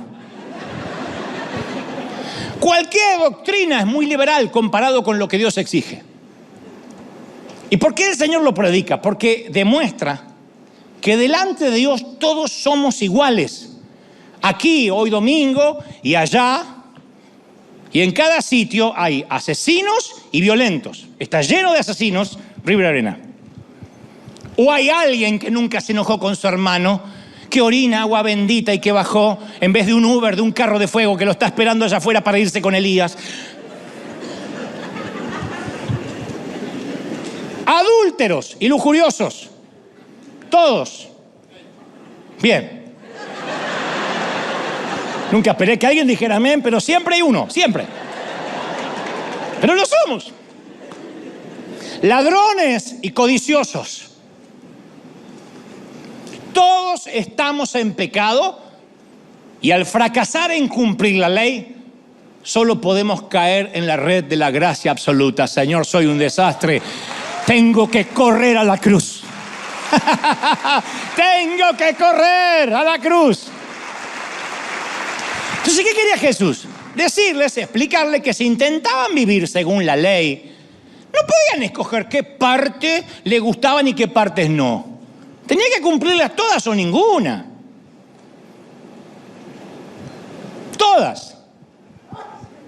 Cualquier doctrina es muy liberal comparado con lo que Dios exige. ¿Y por qué el Señor lo predica? Porque demuestra que delante de Dios todos somos iguales. Aquí, hoy domingo, y allá, y en cada sitio hay asesinos y violentos. Está lleno de asesinos, River Arena. O hay alguien que nunca se enojó con su hermano, que orina agua bendita y que bajó en vez de un Uber, de un carro de fuego que lo está esperando allá afuera para irse con Elías. Adúlteros y lujuriosos. Todos. Bien. Nunca esperé que alguien dijera amén, pero siempre hay uno, siempre. Pero lo somos. ladrones y codiciosos. Todos estamos en pecado y al fracasar en cumplir la ley, solo podemos caer en la red de la gracia absoluta. Señor, soy un desastre. Tengo que correr a la cruz. Tengo que correr a la cruz. Entonces, ¿qué quería Jesús? Decirles, explicarles que si intentaban vivir según la ley, no podían escoger qué parte le gustaban y qué partes no. Tenía que cumplirlas todas o ninguna. Todas.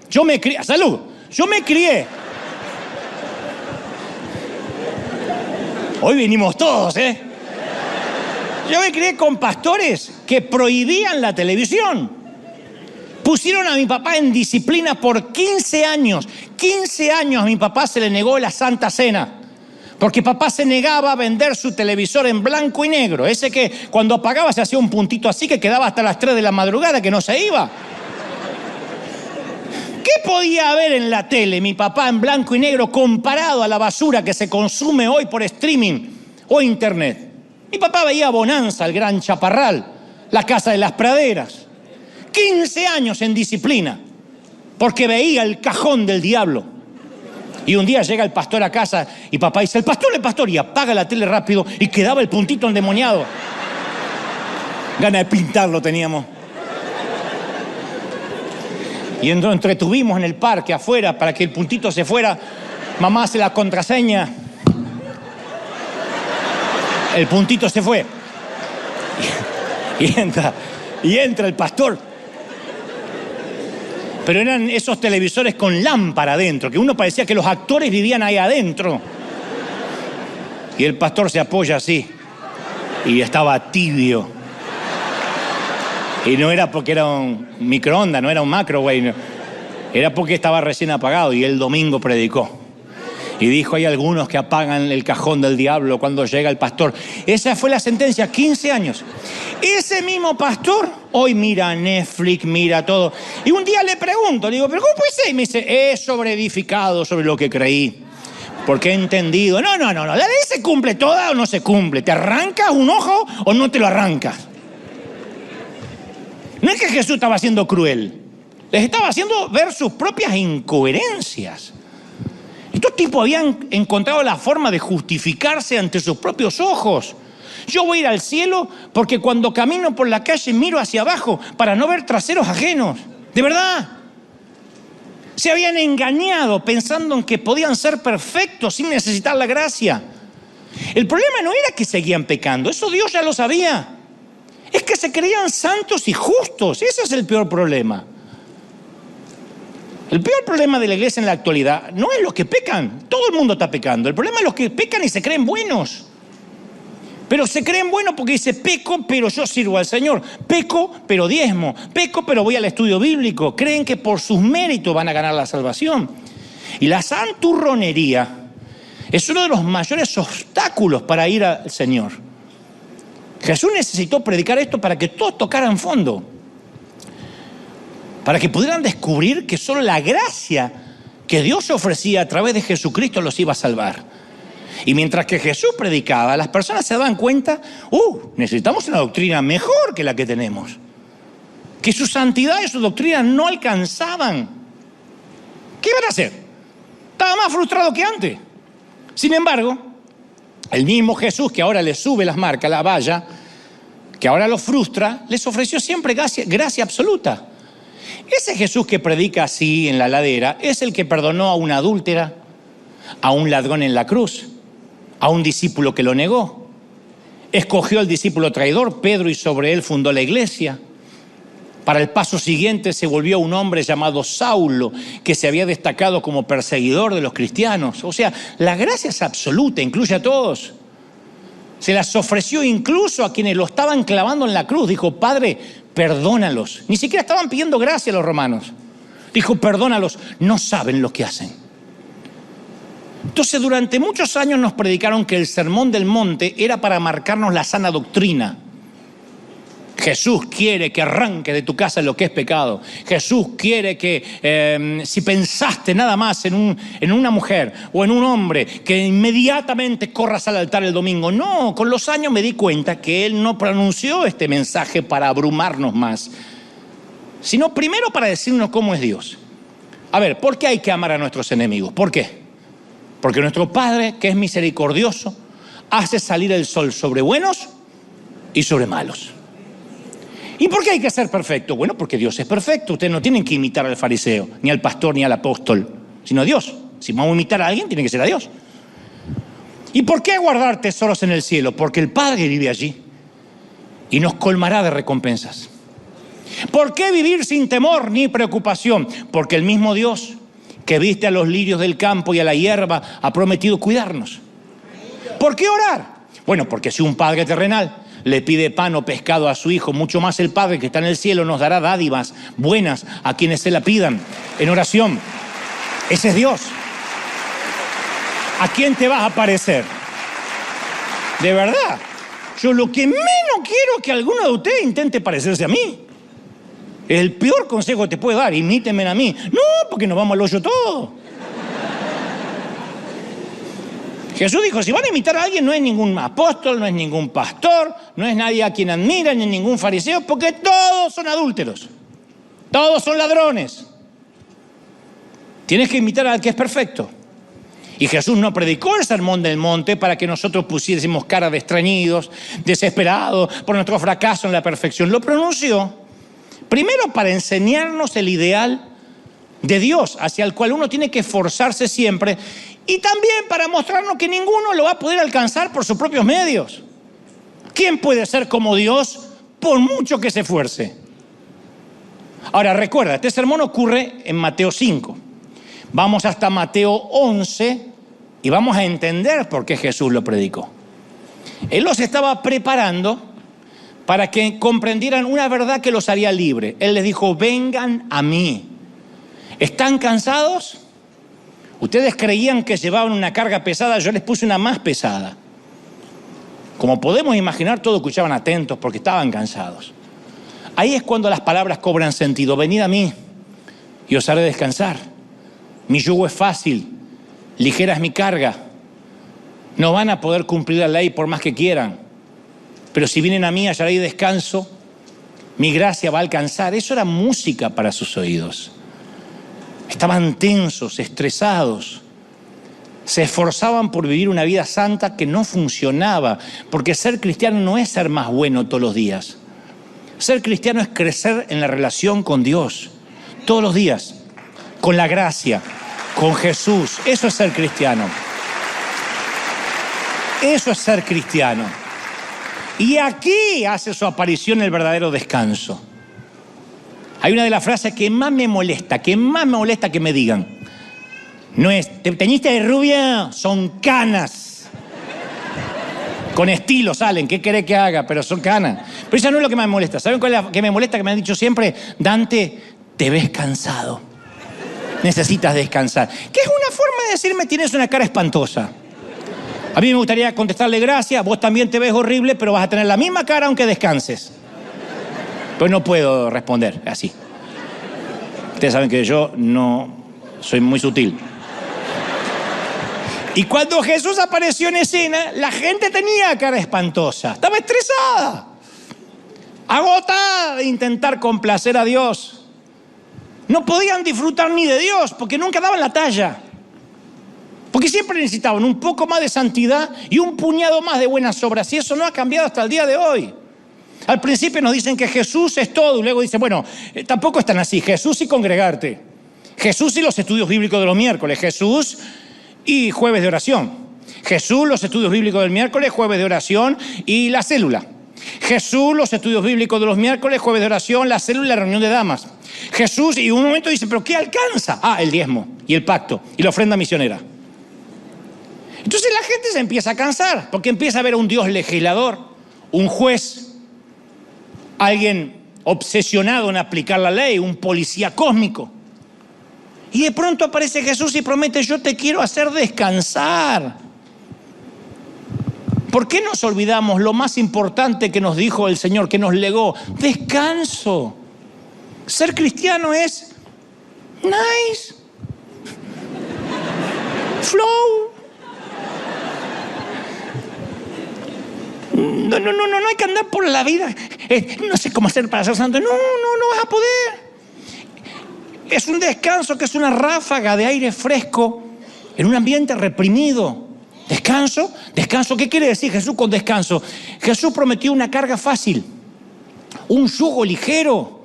Yo me crié, salud, yo me crié. Hoy venimos todos, ¿eh? Yo me crié con pastores que prohibían la televisión. Pusieron a mi papá en disciplina por 15 años. 15 años a mi papá se le negó la Santa Cena. Porque papá se negaba a vender su televisor en blanco y negro. Ese que cuando apagaba se hacía un puntito así que quedaba hasta las 3 de la madrugada que no se iba. ¿Qué podía haber en la tele mi papá en blanco y negro comparado a la basura que se consume hoy por streaming o internet? Mi papá veía Bonanza, El Gran Chaparral, La Casa de las Praderas. 15 años en disciplina porque veía El Cajón del Diablo. Y un día llega el pastor a casa y papá dice, el pastor, y apaga la tele rápido y quedaba el puntito endemoniado. Gana de pintarlo teníamos. Y entretuvimos en el parque afuera para que el puntito se fuera. Mamá hace la contraseña. El puntito se fue. Y entra el pastor. Pero eran esos televisores con lámpara adentro, que uno parecía que los actores vivían ahí adentro. Y el pastor se apoya así. Y estaba tibio. Y no era porque era un microondas, no era un microwave. Era porque estaba recién apagado. Y el domingo predicó. Y dijo, hay algunos que apagan el cajón del diablo cuando llega el pastor. Esa fue la sentencia, 15 años. Ese mismo pastor hoy mira Netflix, mira todo. Y un día le pregunto, le digo, ¿pero cómo puede ser? Y me dice, he sobreedificado sobre lo que creí. Porque he entendido. No, la ley se cumple toda o no se cumple. ¿Te arrancas un ojo o no te lo arrancas? No es que Jesús estaba siendo cruel. Les estaba haciendo ver sus propias incoherencias. Estos tipos habían encontrado la forma de justificarse ante sus propios ojos. Yo voy a ir al cielo porque cuando camino por la calle miro hacia abajo para no ver traseros ajenos. De verdad. Se habían engañado pensando en que podían ser perfectos sin necesitar la gracia. El problema no era que seguían pecando, eso Dios ya lo sabía. Es que se creían santos y justos. Ese es el peor problema. El peor problema de la iglesia en la actualidad no es los que pecan. Todo el mundo está pecando. El problema es los que pecan y se creen buenos. Pero se creen buenos porque dice, peco, pero yo sirvo al Señor. Peco, pero diezmo. Peco, pero voy al estudio bíblico. Creen que por sus méritos van a ganar la salvación. Y la santurronería es uno de los mayores obstáculos para ir al Señor. Jesús necesitó predicar esto para que todos tocaran fondo. Para que pudieran descubrir que solo la gracia que Dios ofrecía a través de Jesucristo los iba a salvar. Y mientras que Jesús predicaba, las personas se daban cuenta, necesitamos una doctrina mejor que la que tenemos. Que su santidad y su doctrina no alcanzaban. ¿Qué iban a hacer? Estaba más frustrado que antes. Sin embargo, el mismo Jesús que ahora les sube las marcas, la valla, que ahora los frustra, les ofreció siempre gracia absoluta. Ese Jesús que predica así en la ladera es el que perdonó a una adúltera, a un ladrón en la cruz, a un discípulo que lo negó. Escogió al discípulo traidor, Pedro, y sobre él fundó la iglesia. Para el paso siguiente se volvió un hombre llamado Saulo, que se había destacado como perseguidor de los cristianos. O sea, la gracia es absoluta, incluye a todos. Se las ofreció incluso a quienes lo estaban clavando en la cruz. Dijo, Padre, perdónalos. Ni siquiera estaban pidiendo gracia a los romanos. Dijo, perdónalos, no saben lo que hacen. Entonces, durante muchos años nos predicaron que el Sermón del Monte era para marcarnos la sana doctrina. Jesús quiere que arranque de tu casa lo que es pecado. Jesús quiere que si pensaste nada más en una mujer o en un hombre, que inmediatamente corras al altar el domingo. No, con los años me di cuenta que Él no pronunció este mensaje para abrumarnos más, sino primero para decirnos cómo es Dios. A ver, ¿por qué hay que amar a nuestros enemigos? ¿Por qué? Porque nuestro Padre, que es misericordioso, hace salir el sol sobre buenos y sobre malos. ¿Y por qué hay que ser perfecto? Bueno, porque Dios es perfecto. Ustedes no tienen que imitar al fariseo, ni al pastor, ni al apóstol, sino a Dios. Si vamos a imitar a alguien, tiene que ser a Dios. ¿Y por qué guardar tesoros en el cielo? Porque el Padre vive allí y nos colmará de recompensas. ¿Por qué vivir sin temor ni preocupación? Porque el mismo Dios que viste a los lirios del campo y a la hierba ha prometido cuidarnos. ¿Por qué orar? Bueno, porque si un padre terrenal le pide pan o pescado a su hijo, mucho más el Padre que está en el cielo nos dará dádivas buenas a quienes se la pidan en oración. Ese es Dios. ¿A quién te vas a parecer? De verdad, yo lo que menos quiero es que alguno de ustedes intente parecerse a mí. El peor consejo que te puede dar, imítenme a mí. No, porque nos vamos al hoyo todo. Jesús dijo, si van a imitar a alguien, no es ningún apóstol, no es ningún pastor, no es nadie a quien admiran, ni ningún fariseo, porque todos son adúlteros, todos son ladrones. Tienes que imitar al que es perfecto. Y Jesús no predicó el sermón del monte para que nosotros pusiésemos cara de extrañidos, desesperados por nuestro fracaso en la perfección. Lo pronunció primero para enseñarnos el ideal de Dios hacia el cual uno tiene que esforzarse siempre, y también para mostrarnos que ninguno lo va a poder alcanzar por sus propios medios. ¿Quién puede ser como Dios por mucho que se esfuerce? Ahora recuerda, este sermón ocurre en Mateo 5. Vamos hasta Mateo 11 y vamos a entender por qué Jesús lo predicó. Él los estaba preparando para que comprendieran una verdad que los haría libre. Él les dijo, vengan a mí. ¿Están cansados? Ustedes creían que llevaban una carga pesada, yo les puse una más pesada. Como podemos imaginar, todos escuchaban atentos porque estaban cansados. Ahí es cuando las palabras cobran sentido. Venid a mí y os haré descansar. Mi yugo es fácil, ligera es mi carga. No van a poder cumplir la ley por más que quieran. Pero si vienen a mí, hallaréis descanso. Mi gracia va a alcanzar. Eso era música para sus oídos. Estaban tensos, estresados. Se esforzaban por vivir una vida santa que no funcionaba. Porque ser cristiano no es ser más bueno todos los días. Ser cristiano es crecer en la relación con Dios. Todos los días. Con la gracia. Con Jesús. Eso es ser cristiano. Eso es ser cristiano. Y aquí hace su aparición el verdadero descanso. Hay una de las frases que más me molesta que me digan. No es, ¿te teñiste de rubia? Son canas. Con estilo salen, ¿qué querés que haga? Pero son canas. Pero eso no es lo que más me molesta. ¿Saben cuál es lo que me molesta? Que me han dicho siempre, Dante, te ves cansado. Necesitas descansar. Que es una forma de decirme, tienes una cara espantosa. A mí me gustaría contestarle, gracias, vos también te ves horrible, pero vas a tener la misma cara aunque descanses. Pues no puedo responder así. Ustedes saben que yo no soy muy sutil. Y cuando Jesús apareció en escena, la gente tenía cara espantosa. Estaba estresada. Agotada de intentar complacer a Dios. No podían disfrutar ni de Dios porque nunca daban la talla. Porque siempre necesitaban un poco más de santidad y un puñado más de buenas obras. Y eso no ha cambiado hasta el día de hoy. Al principio nos dicen que Jesús es todo. Y luego dicen, bueno, tampoco es tan así. Jesús y congregarte. Jesús y los estudios bíblicos de los miércoles. Jesús y jueves de oración. Jesús, los estudios bíblicos del miércoles, jueves de oración y la célula. Jesús, los estudios bíblicos de los miércoles, jueves de oración, la célula y la reunión de damas. Jesús, y un momento dice, ¿pero qué alcanza? Ah, el diezmo y el pacto y la ofrenda misionera. Entonces la gente se empieza a cansar, porque empieza a ver a un Dios legislador, un juez, alguien obsesionado en aplicar la ley, un policía cósmico. Y de pronto aparece Jesús y promete, yo te quiero hacer descansar. ¿Por qué nos olvidamos lo más importante que nos dijo el Señor, que nos legó? Descanso. Ser cristiano es nice, flow. No hay que andar por la vida. No sé cómo hacer para ser santo. No vas a poder. Es un descanso que es una ráfaga de aire fresco en un ambiente reprimido. Descanso. ¿Qué quiere decir Jesús con descanso? Jesús prometió una carga fácil, un yugo ligero.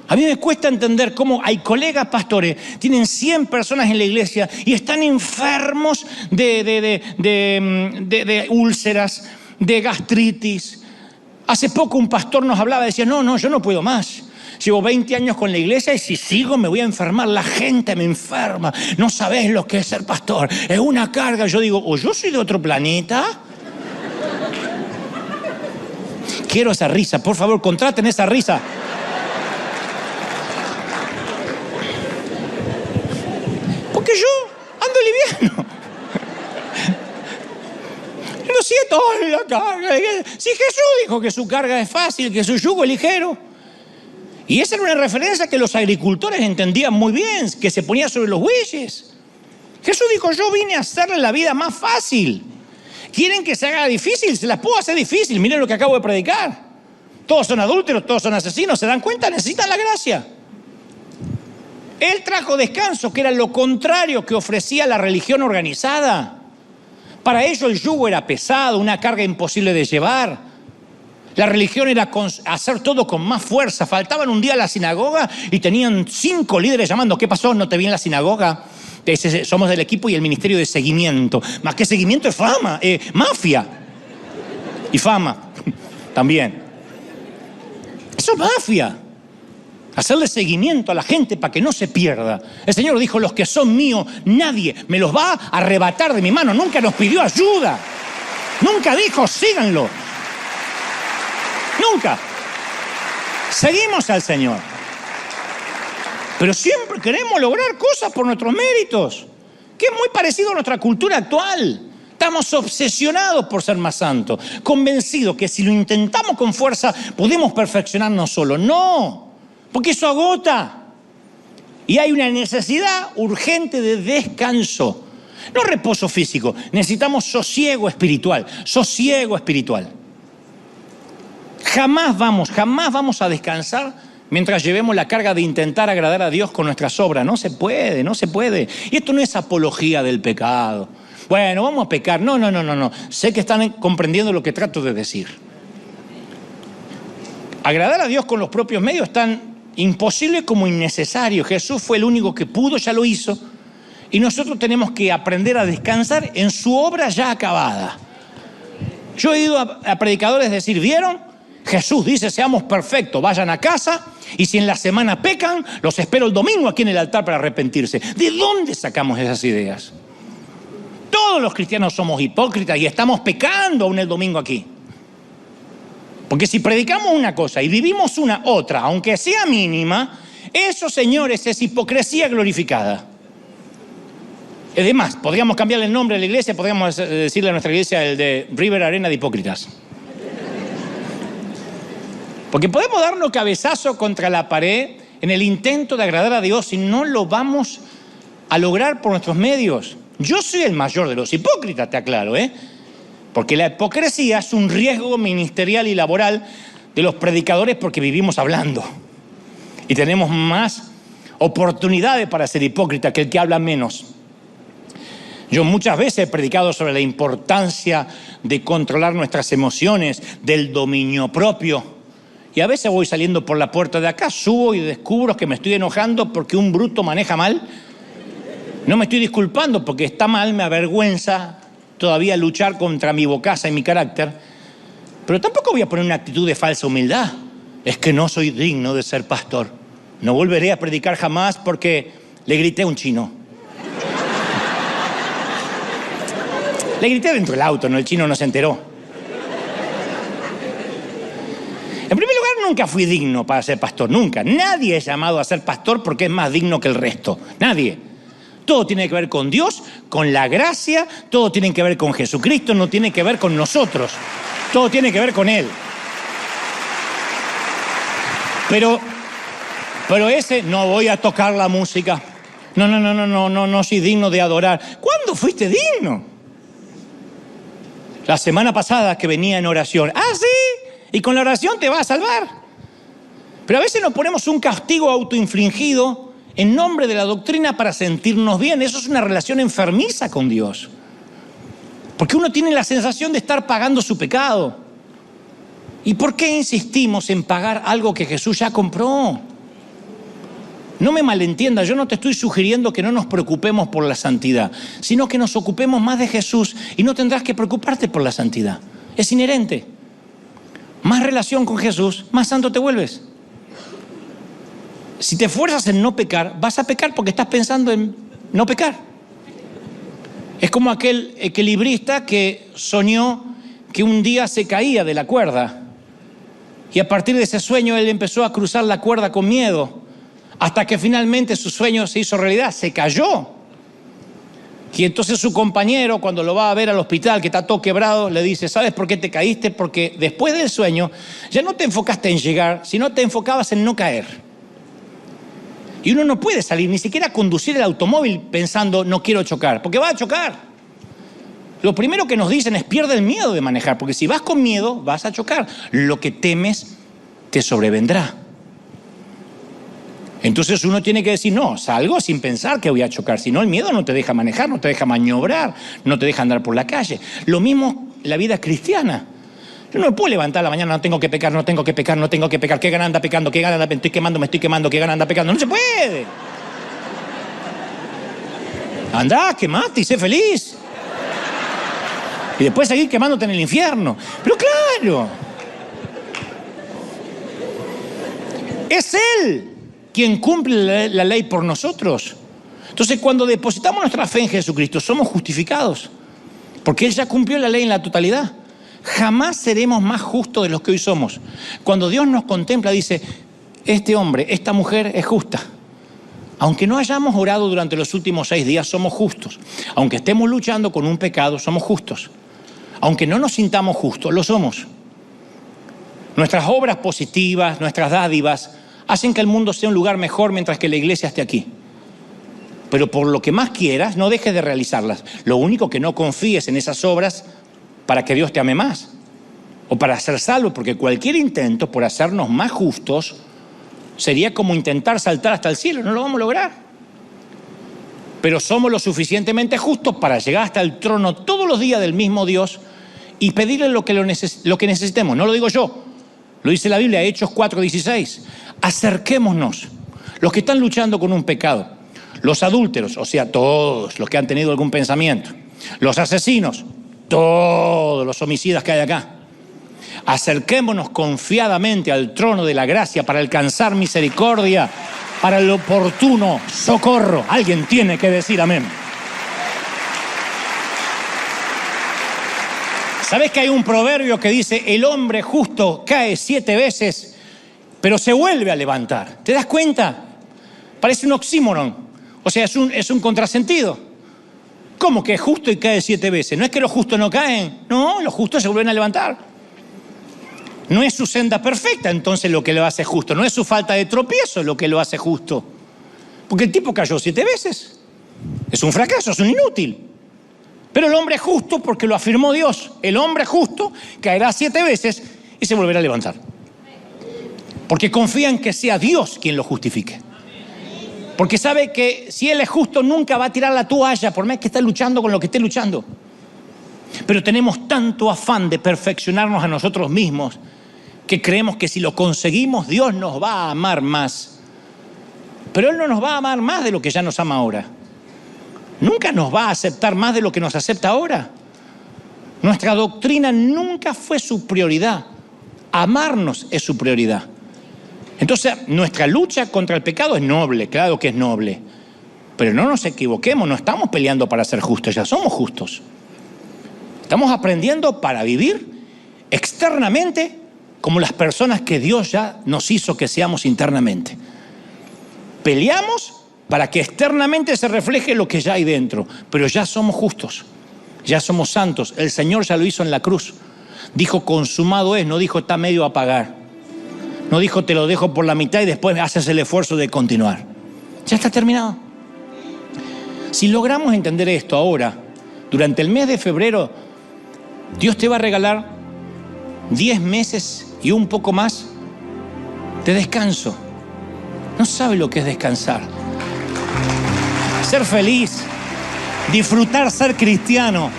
A mí me cuesta entender cómo hay colegas pastores, tienen 100 personas en la iglesia y están enfermos de úlceras, de gastritis. Hace poco un pastor nos hablaba y decía, no, yo no puedo más. Llevo 20 años con la iglesia y si sigo me voy a enfermar. La gente me enferma. No sabés lo que es ser pastor. Es una carga. Yo digo, o yo soy de otro planeta. Quiero esa risa. Por favor, contraten esa risa. Porque yo ando liviano. No siento la carga. Si Jesús dijo que su carga es fácil, que su yugo es ligero. Y esa era una referencia que los agricultores entendían muy bien, que se ponía sobre los bueyes. Jesús dijo, yo vine a hacerle la vida más fácil. ¿Quieren que se haga difícil? Se las puedo hacer difícil. Miren lo que acabo de predicar. Todos son adúlteros, todos son asesinos. ¿Se dan cuenta? Necesitan la gracia. Él trajo descanso, que era lo contrario que ofrecía la religión organizada. Para ellos el yugo era pesado, una carga imposible de llevar. La religión era hacer todo con más fuerza. Faltaban un día a la sinagoga y tenían 5 líderes llamando. ¿Qué pasó? ¿No te vi en la sinagoga? Somos del equipo y el ministerio de seguimiento. Más que seguimiento es fama, mafia. Y fama también. Eso es mafia. Hacerle seguimiento a la gente para que no se pierda. El Señor dijo, los que son míos, nadie me los va a arrebatar de mi mano. Nunca nos pidió ayuda. Nunca dijo, síganlo. Nunca. Seguimos al Señor. Pero siempre queremos lograr cosas por nuestros méritos, que es muy parecido a nuestra cultura actual. Estamos obsesionados por ser más santos, convencidos que si lo intentamos con fuerza podemos perfeccionarnos solos. No, porque eso agota. Y hay una necesidad urgente de descanso. No reposo físico, necesitamos sosiego espiritual. Sosiego espiritual. Jamás vamos a descansar mientras llevemos la carga de intentar agradar a Dios con nuestras obras. No se puede. Y esto no es apología del pecado. Bueno, vamos a pecar. No. Sé que están comprendiendo lo que trato de decir. Agradar a Dios con los propios medios es tan imposible como innecesario. Jesús fue el único que pudo, ya lo hizo. Y nosotros tenemos que aprender a descansar en su obra ya acabada. Yo he ido a predicadores decir, ¿vieron? Jesús dice, seamos perfectos, vayan a casa y si en la semana pecan, los espero el domingo aquí en el altar para arrepentirse. ¿De dónde sacamos esas ideas? Todos los cristianos somos hipócritas y estamos pecando aún el domingo aquí. Porque si predicamos una cosa y vivimos una otra, aunque sea mínima, eso, señores, es hipocresía glorificada. Además, podríamos cambiarle el nombre a la iglesia, podríamos decirle a nuestra iglesia el de River Arena de Hipócritas. Porque podemos darnos cabezazo contra la pared en el intento de agradar a Dios y no lo vamos a lograr por nuestros medios. Yo soy el mayor de los hipócritas, te aclaro, Porque la hipocresía es un riesgo ministerial y laboral de los predicadores porque vivimos hablando. Y tenemos más oportunidades para ser hipócritas que el que habla menos. Yo muchas veces he predicado sobre la importancia de controlar nuestras emociones, del dominio propio. Y a veces voy saliendo por la puerta de acá, subo y descubro que me estoy enojando porque un bruto maneja mal. No me estoy disculpando porque está mal, me avergüenza todavía luchar contra mi bocaza y mi carácter. Pero tampoco voy a poner una actitud de falsa humildad. Es que no soy digno de ser pastor. No volveré a predicar jamás porque le grité a un chino. Le grité dentro del auto, no, el chino no se enteró. En primer lugar, nunca fui digno para ser pastor, nunca. Nadie es llamado a ser pastor porque es más digno que el resto. Nadie. Todo tiene que ver con Dios, con la gracia, todo tiene que ver con Jesucristo, no tiene que ver con nosotros. Todo tiene que ver con Él. Pero ese, no voy a tocar la música. No soy digno de adorar. ¿Cuándo fuiste digno? La semana pasada que venía en oración. ¿Ah, sí? Y con la oración te va a salvar. Pero a veces nos ponemos un castigo autoinfligido en nombre de la doctrina para sentirnos bien. Eso es una relación enfermiza con Dios. Porque uno tiene la sensación de estar pagando su pecado. ¿Y por qué insistimos en pagar algo que Jesús ya compró? No me malentienda, yo no te estoy sugiriendo que no nos preocupemos por la santidad, sino que nos ocupemos más de Jesús y no tendrás que preocuparte por la santidad. Es inherente. Más relación con Jesús, más santo te vuelves. Si te esfuerzas en no pecar, vas a pecar porque estás pensando en no pecar. Es como aquel equilibrista que soñó que un día se caía de la cuerda. Y a partir de ese sueño él empezó a cruzar la cuerda con miedo, hasta que finalmente su sueño se hizo realidad, se cayó. Y entonces su compañero, cuando lo va a ver al hospital, que está todo quebrado, le dice, ¿sabes por qué te caíste? Porque después del sueño ya no te enfocaste en llegar, sino te enfocabas en no caer. Y uno no puede salir, ni siquiera conducir el automóvil pensando, no quiero chocar, porque va a chocar. Lo primero que nos dicen es pierde el miedo de manejar, porque si vas con miedo, vas a chocar. Lo que temes te sobrevendrá. Entonces uno tiene que decir, no, salgo sin pensar que voy a chocar. Si no, el miedo no te deja manejar, no te deja maniobrar, no te deja andar por la calle. Lo mismo la vida cristiana. Yo no me puedo levantar a la mañana, no tengo que pecar, no tengo que pecar, no tengo que pecar. ¿Qué gana anda pecando? ¿Qué gana anda? Me estoy quemando, ¿qué gana anda pecando? No se puede. Andá, quemate y sé feliz. Y después seguir quemándote en el infierno. Pero claro, es Él quien cumple la ley por nosotros. Entonces, cuando depositamos nuestra fe en Jesucristo, somos justificados, porque Él ya cumplió la ley en la totalidad. Jamás seremos más justos de los que hoy somos. Cuando Dios nos contempla, dice, este hombre, esta mujer es justa. Aunque no hayamos orado durante los últimos 6 días, somos justos. Aunque estemos luchando con un pecado, somos justos. Aunque no nos sintamos justos, lo somos. Nuestras obras positivas, nuestras dádivas, hacen que el mundo sea un lugar mejor mientras que la iglesia esté aquí. Pero por lo que más quieras, no dejes de realizarlas. Lo único que no confíes en esas obras para que Dios te ame más o para ser salvo, porque cualquier intento por hacernos más justos sería como intentar saltar hasta el cielo. No lo vamos a lograr. Pero somos lo suficientemente justos para llegar hasta el trono todos los días del mismo Dios y pedirle lo que necesitemos. No lo digo yo, lo dice la Biblia, Hechos 4:16. Acerquémonos, los que están luchando con un pecado, los adúlteros, o sea, todos los que han tenido algún pensamiento, los asesinos, todos los homicidas que hay acá. Acerquémonos confiadamente al trono de la gracia para alcanzar misericordia, para el oportuno socorro. Alguien tiene que decir amén. ¿Sabes que hay un proverbio que dice, el hombre justo cae 7 veces, pero se vuelve a levantar? ¿Te das cuenta? Parece un oxímoron. O sea, es un contrasentido. ¿Cómo que es justo y cae 7 veces? No es que los justos no caen. No, los justos se vuelven a levantar. No es su senda perfecta, entonces, lo que lo hace justo. No es su falta de tropiezo lo que lo hace justo. Porque el tipo cayó 7 veces. Es un fracaso, es un inútil. Pero el hombre es justo porque lo afirmó Dios. El hombre justo caerá 7 veces y se volverá a levantar. Porque confía en que sea Dios quien lo justifique. Porque sabe que si Él es justo nunca va a tirar la toalla por más que esté luchando con lo que esté luchando. Pero tenemos tanto afán de perfeccionarnos a nosotros mismos que creemos que si lo conseguimos Dios nos va a amar más. Pero Él no nos va a amar más de lo que ya nos ama ahora. Nunca nos va a aceptar más de lo que nos acepta ahora. Nuestra doctrina nunca fue su prioridad. Amarnos es su prioridad. Entonces, nuestra lucha contra el pecado es noble, claro que es noble. Pero no nos equivoquemos, no estamos peleando para ser justos, ya somos justos. Estamos aprendiendo para vivir externamente como las personas que Dios ya nos hizo que seamos internamente. Peleamos para que externamente se refleje lo que ya hay dentro. Pero ya somos justos, ya somos santos. El Señor ya lo hizo en la cruz. Dijo, consumado es, no dijo, está medio a pagar. No dijo, te lo dejo por la mitad y después haces el esfuerzo de continuar. Ya está terminado. Si logramos entender esto ahora, durante el mes de febrero, Dios te va a regalar 10 meses y un poco más de descanso. No sabe lo que es descansar. Ser feliz, disfrutar ser cristiano.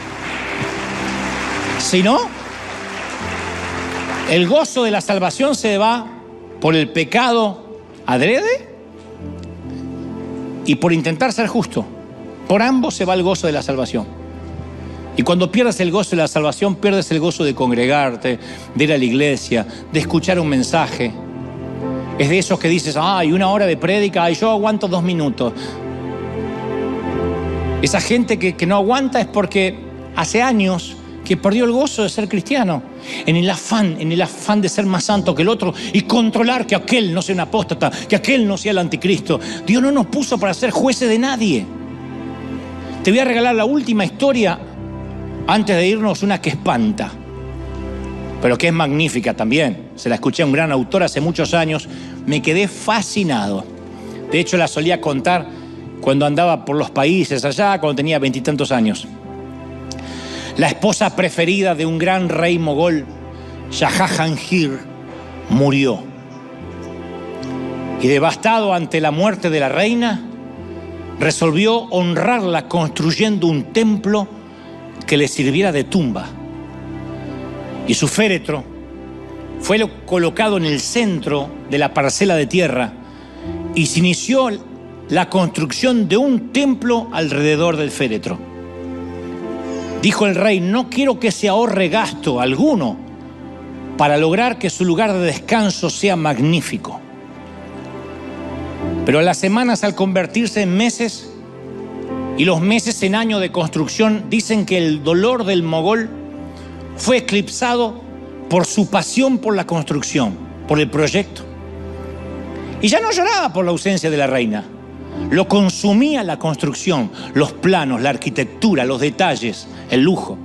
Si no, el gozo de la salvación se va por el pecado adrede y por intentar ser justo. Por ambos se va el gozo de la salvación. Y cuando pierdes el gozo de la salvación, pierdes el gozo de congregarte, de ir a la iglesia, de escuchar un mensaje. Es de esos que dices, ay, 1 hora de prédica, ay, yo aguanto 2 minutos. Esa gente que no aguanta es porque hace años que perdió el gozo de ser cristiano. En el afán de ser más santo que el otro y controlar que aquel no sea un apóstata, que aquel no sea el anticristo. Dios no nos puso para ser jueces de nadie. Te voy a regalar la última historia antes de irnos, una que espanta, pero que es magnífica también. Se la escuché a un gran autor hace muchos años. Me quedé fascinado. De hecho, la solía contar cuando andaba por los países allá, cuando tenía 20 y tantos años. La esposa preferida de un gran rey mogol, Shah Jahan, murió. Y devastado ante la muerte de la reina, resolvió honrarla construyendo un templo que le sirviera de tumba. Y su féretro fue colocado en el centro de la parcela de tierra y se inició la construcción de un templo alrededor del féretro. Dijo el rey, no quiero que se ahorre gasto alguno para lograr que su lugar de descanso sea magnífico. Pero las semanas, al convertirse en meses y los meses en años de construcción, dicen que el dolor del mogol fue eclipsado por su pasión por la construcción, por el proyecto. Y ya no lloraba por la ausencia de la reina. Lo consumía la construcción, los planos, la arquitectura, los detalles, el lujo.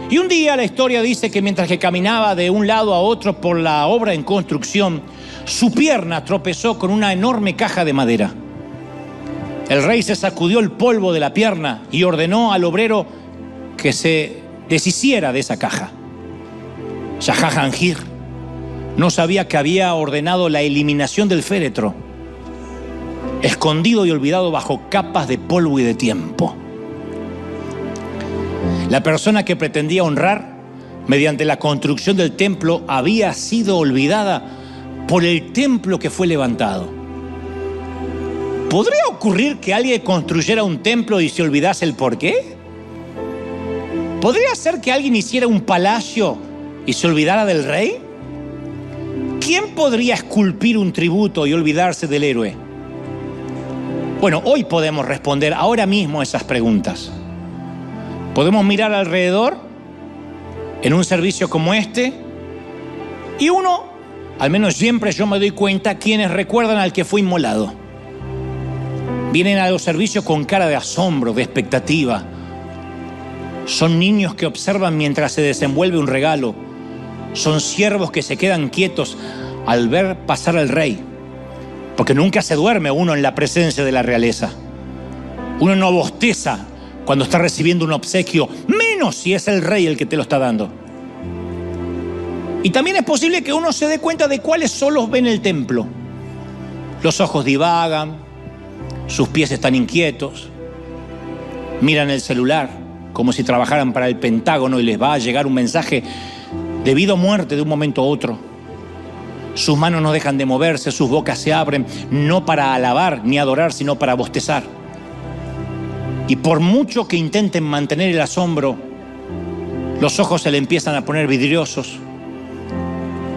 Y un día la historia dice que mientras que caminaba de un lado a otro por la obra en construcción, su pierna tropezó con una enorme caja de madera. El rey se sacudió el polvo de la pierna y ordenó al obrero que se deshiciera de esa caja. Shah Jahan no sabía que había ordenado la eliminación del féretro, escondido y olvidado bajo capas de polvo y de tiempo. La persona que pretendía honrar mediante la construcción del templo había sido olvidada por el templo que fue levantado. ¿Podría ocurrir que alguien construyera un templo y se olvidase el porqué? ¿Podría ser que alguien hiciera un palacio y se olvidara del rey? ¿Quién podría esculpir un tributo y olvidarse del héroe? Bueno, hoy podemos responder ahora mismo esas preguntas. Podemos mirar alrededor en un servicio como este y uno, al menos siempre yo me doy cuenta, quienes recuerdan al que fue inmolado. Vienen a los servicios con cara de asombro, de expectativa. Son niños que observan mientras se desenvuelve un regalo. Son siervos que se quedan quietos al ver pasar al rey. Porque nunca se duerme uno en la presencia de la realeza. Uno no bosteza cuando está recibiendo un obsequio, menos si es el rey el que te lo está dando. Y también es posible que uno se dé cuenta de cuáles solos ven el templo. Los ojos divagan, sus pies están inquietos, miran el celular como si trabajaran para el Pentágono y les va a llegar un mensaje de vida o muerte de un momento a otro. Sus manos no dejan de moverse, sus bocas se abren, no para alabar ni adorar, sino para bostezar. Y por mucho que intenten mantener el asombro, los ojos se le empiezan a poner vidriosos.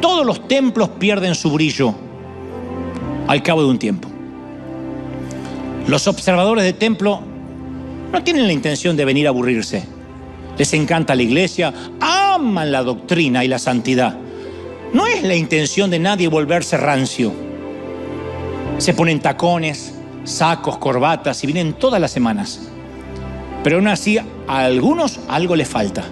Todos los templos pierden su brillo al cabo de un tiempo. Los observadores de templo no tienen la intención de venir a aburrirse. Les encanta la iglesia, aman la doctrina y la santidad. No es la intención de nadie volverse rancio. Se ponen tacones, sacos, corbatas y vienen todas las semanas. Pero aún así, a algunos algo les falta.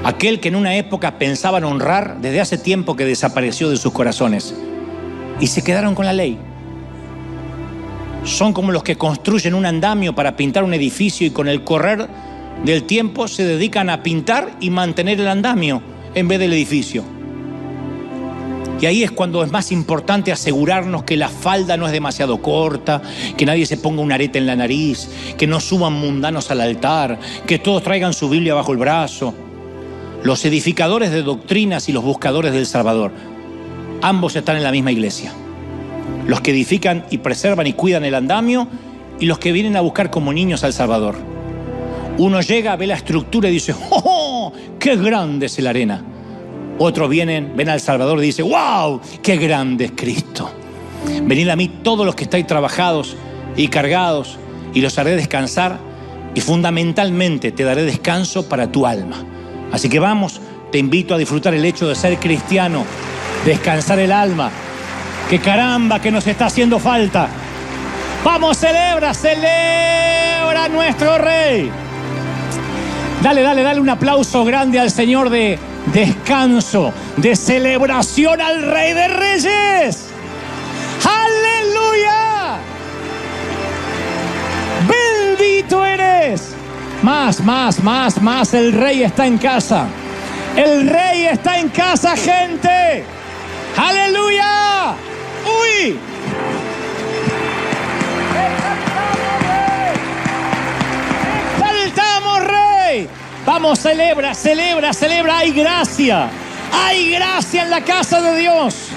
Aquel que en una época pensaban honrar, desde hace tiempo que desapareció de sus corazones y se quedaron con la ley. Son como los que construyen un andamio para pintar un edificio y con el correr del tiempo se dedican a pintar y mantener el andamio en vez del edificio. Y ahí es cuando es más importante asegurarnos que la falda no es demasiado corta, que nadie se ponga un arete en la nariz, que no suban mundanos al altar, que todos traigan su Biblia bajo el brazo. Los edificadores de doctrinas y los buscadores del Salvador, ambos están en la misma iglesia. Los que edifican y preservan y cuidan el andamio y los que vienen a buscar como niños al Salvador. Uno llega, ve la estructura y dice, ¡oh, qué grande es la arena! Otros ven al Salvador y dicen, ¡wow, qué grande es Cristo! Venid a mí todos los que estáis trabajados y cargados y los haré descansar y fundamentalmente te daré descanso para tu alma. Así que vamos, te invito a disfrutar el hecho de ser cristiano, descansar el alma, que caramba que nos está haciendo falta. Vamos, celebra a nuestro Rey. Dale un aplauso grande al Señor de descanso, de celebración al Rey de Reyes. ¡Aleluya! ¡Bendito eres! Más, el Rey está en casa. El Rey está en casa, gente. ¡Aleluya! ¡Uy! ¡Exaltamos, Rey! Vamos, celebra. Hay gracia. Hay gracia en la casa de Dios.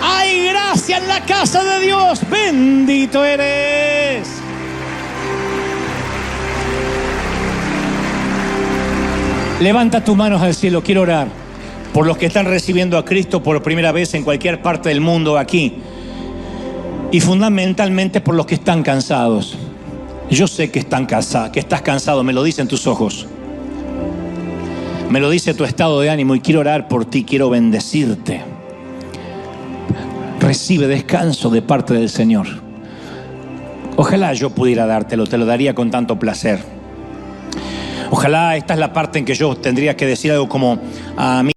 Hay gracia en la casa de Dios. Bendito eres. Levanta tus manos al cielo. Quiero orar por los que están recibiendo a Cristo por primera vez en cualquier parte del mundo aquí. Y fundamentalmente por los que están cansados. Yo sé que estás cansado, me lo dicen tus ojos. Me lo dice tu estado de ánimo y quiero orar por ti, quiero bendecirte. Recibe descanso de parte del Señor. Ojalá yo pudiera dártelo, te lo daría con tanto placer. Ojalá esta es la parte en que yo tendría que decir algo como a mí.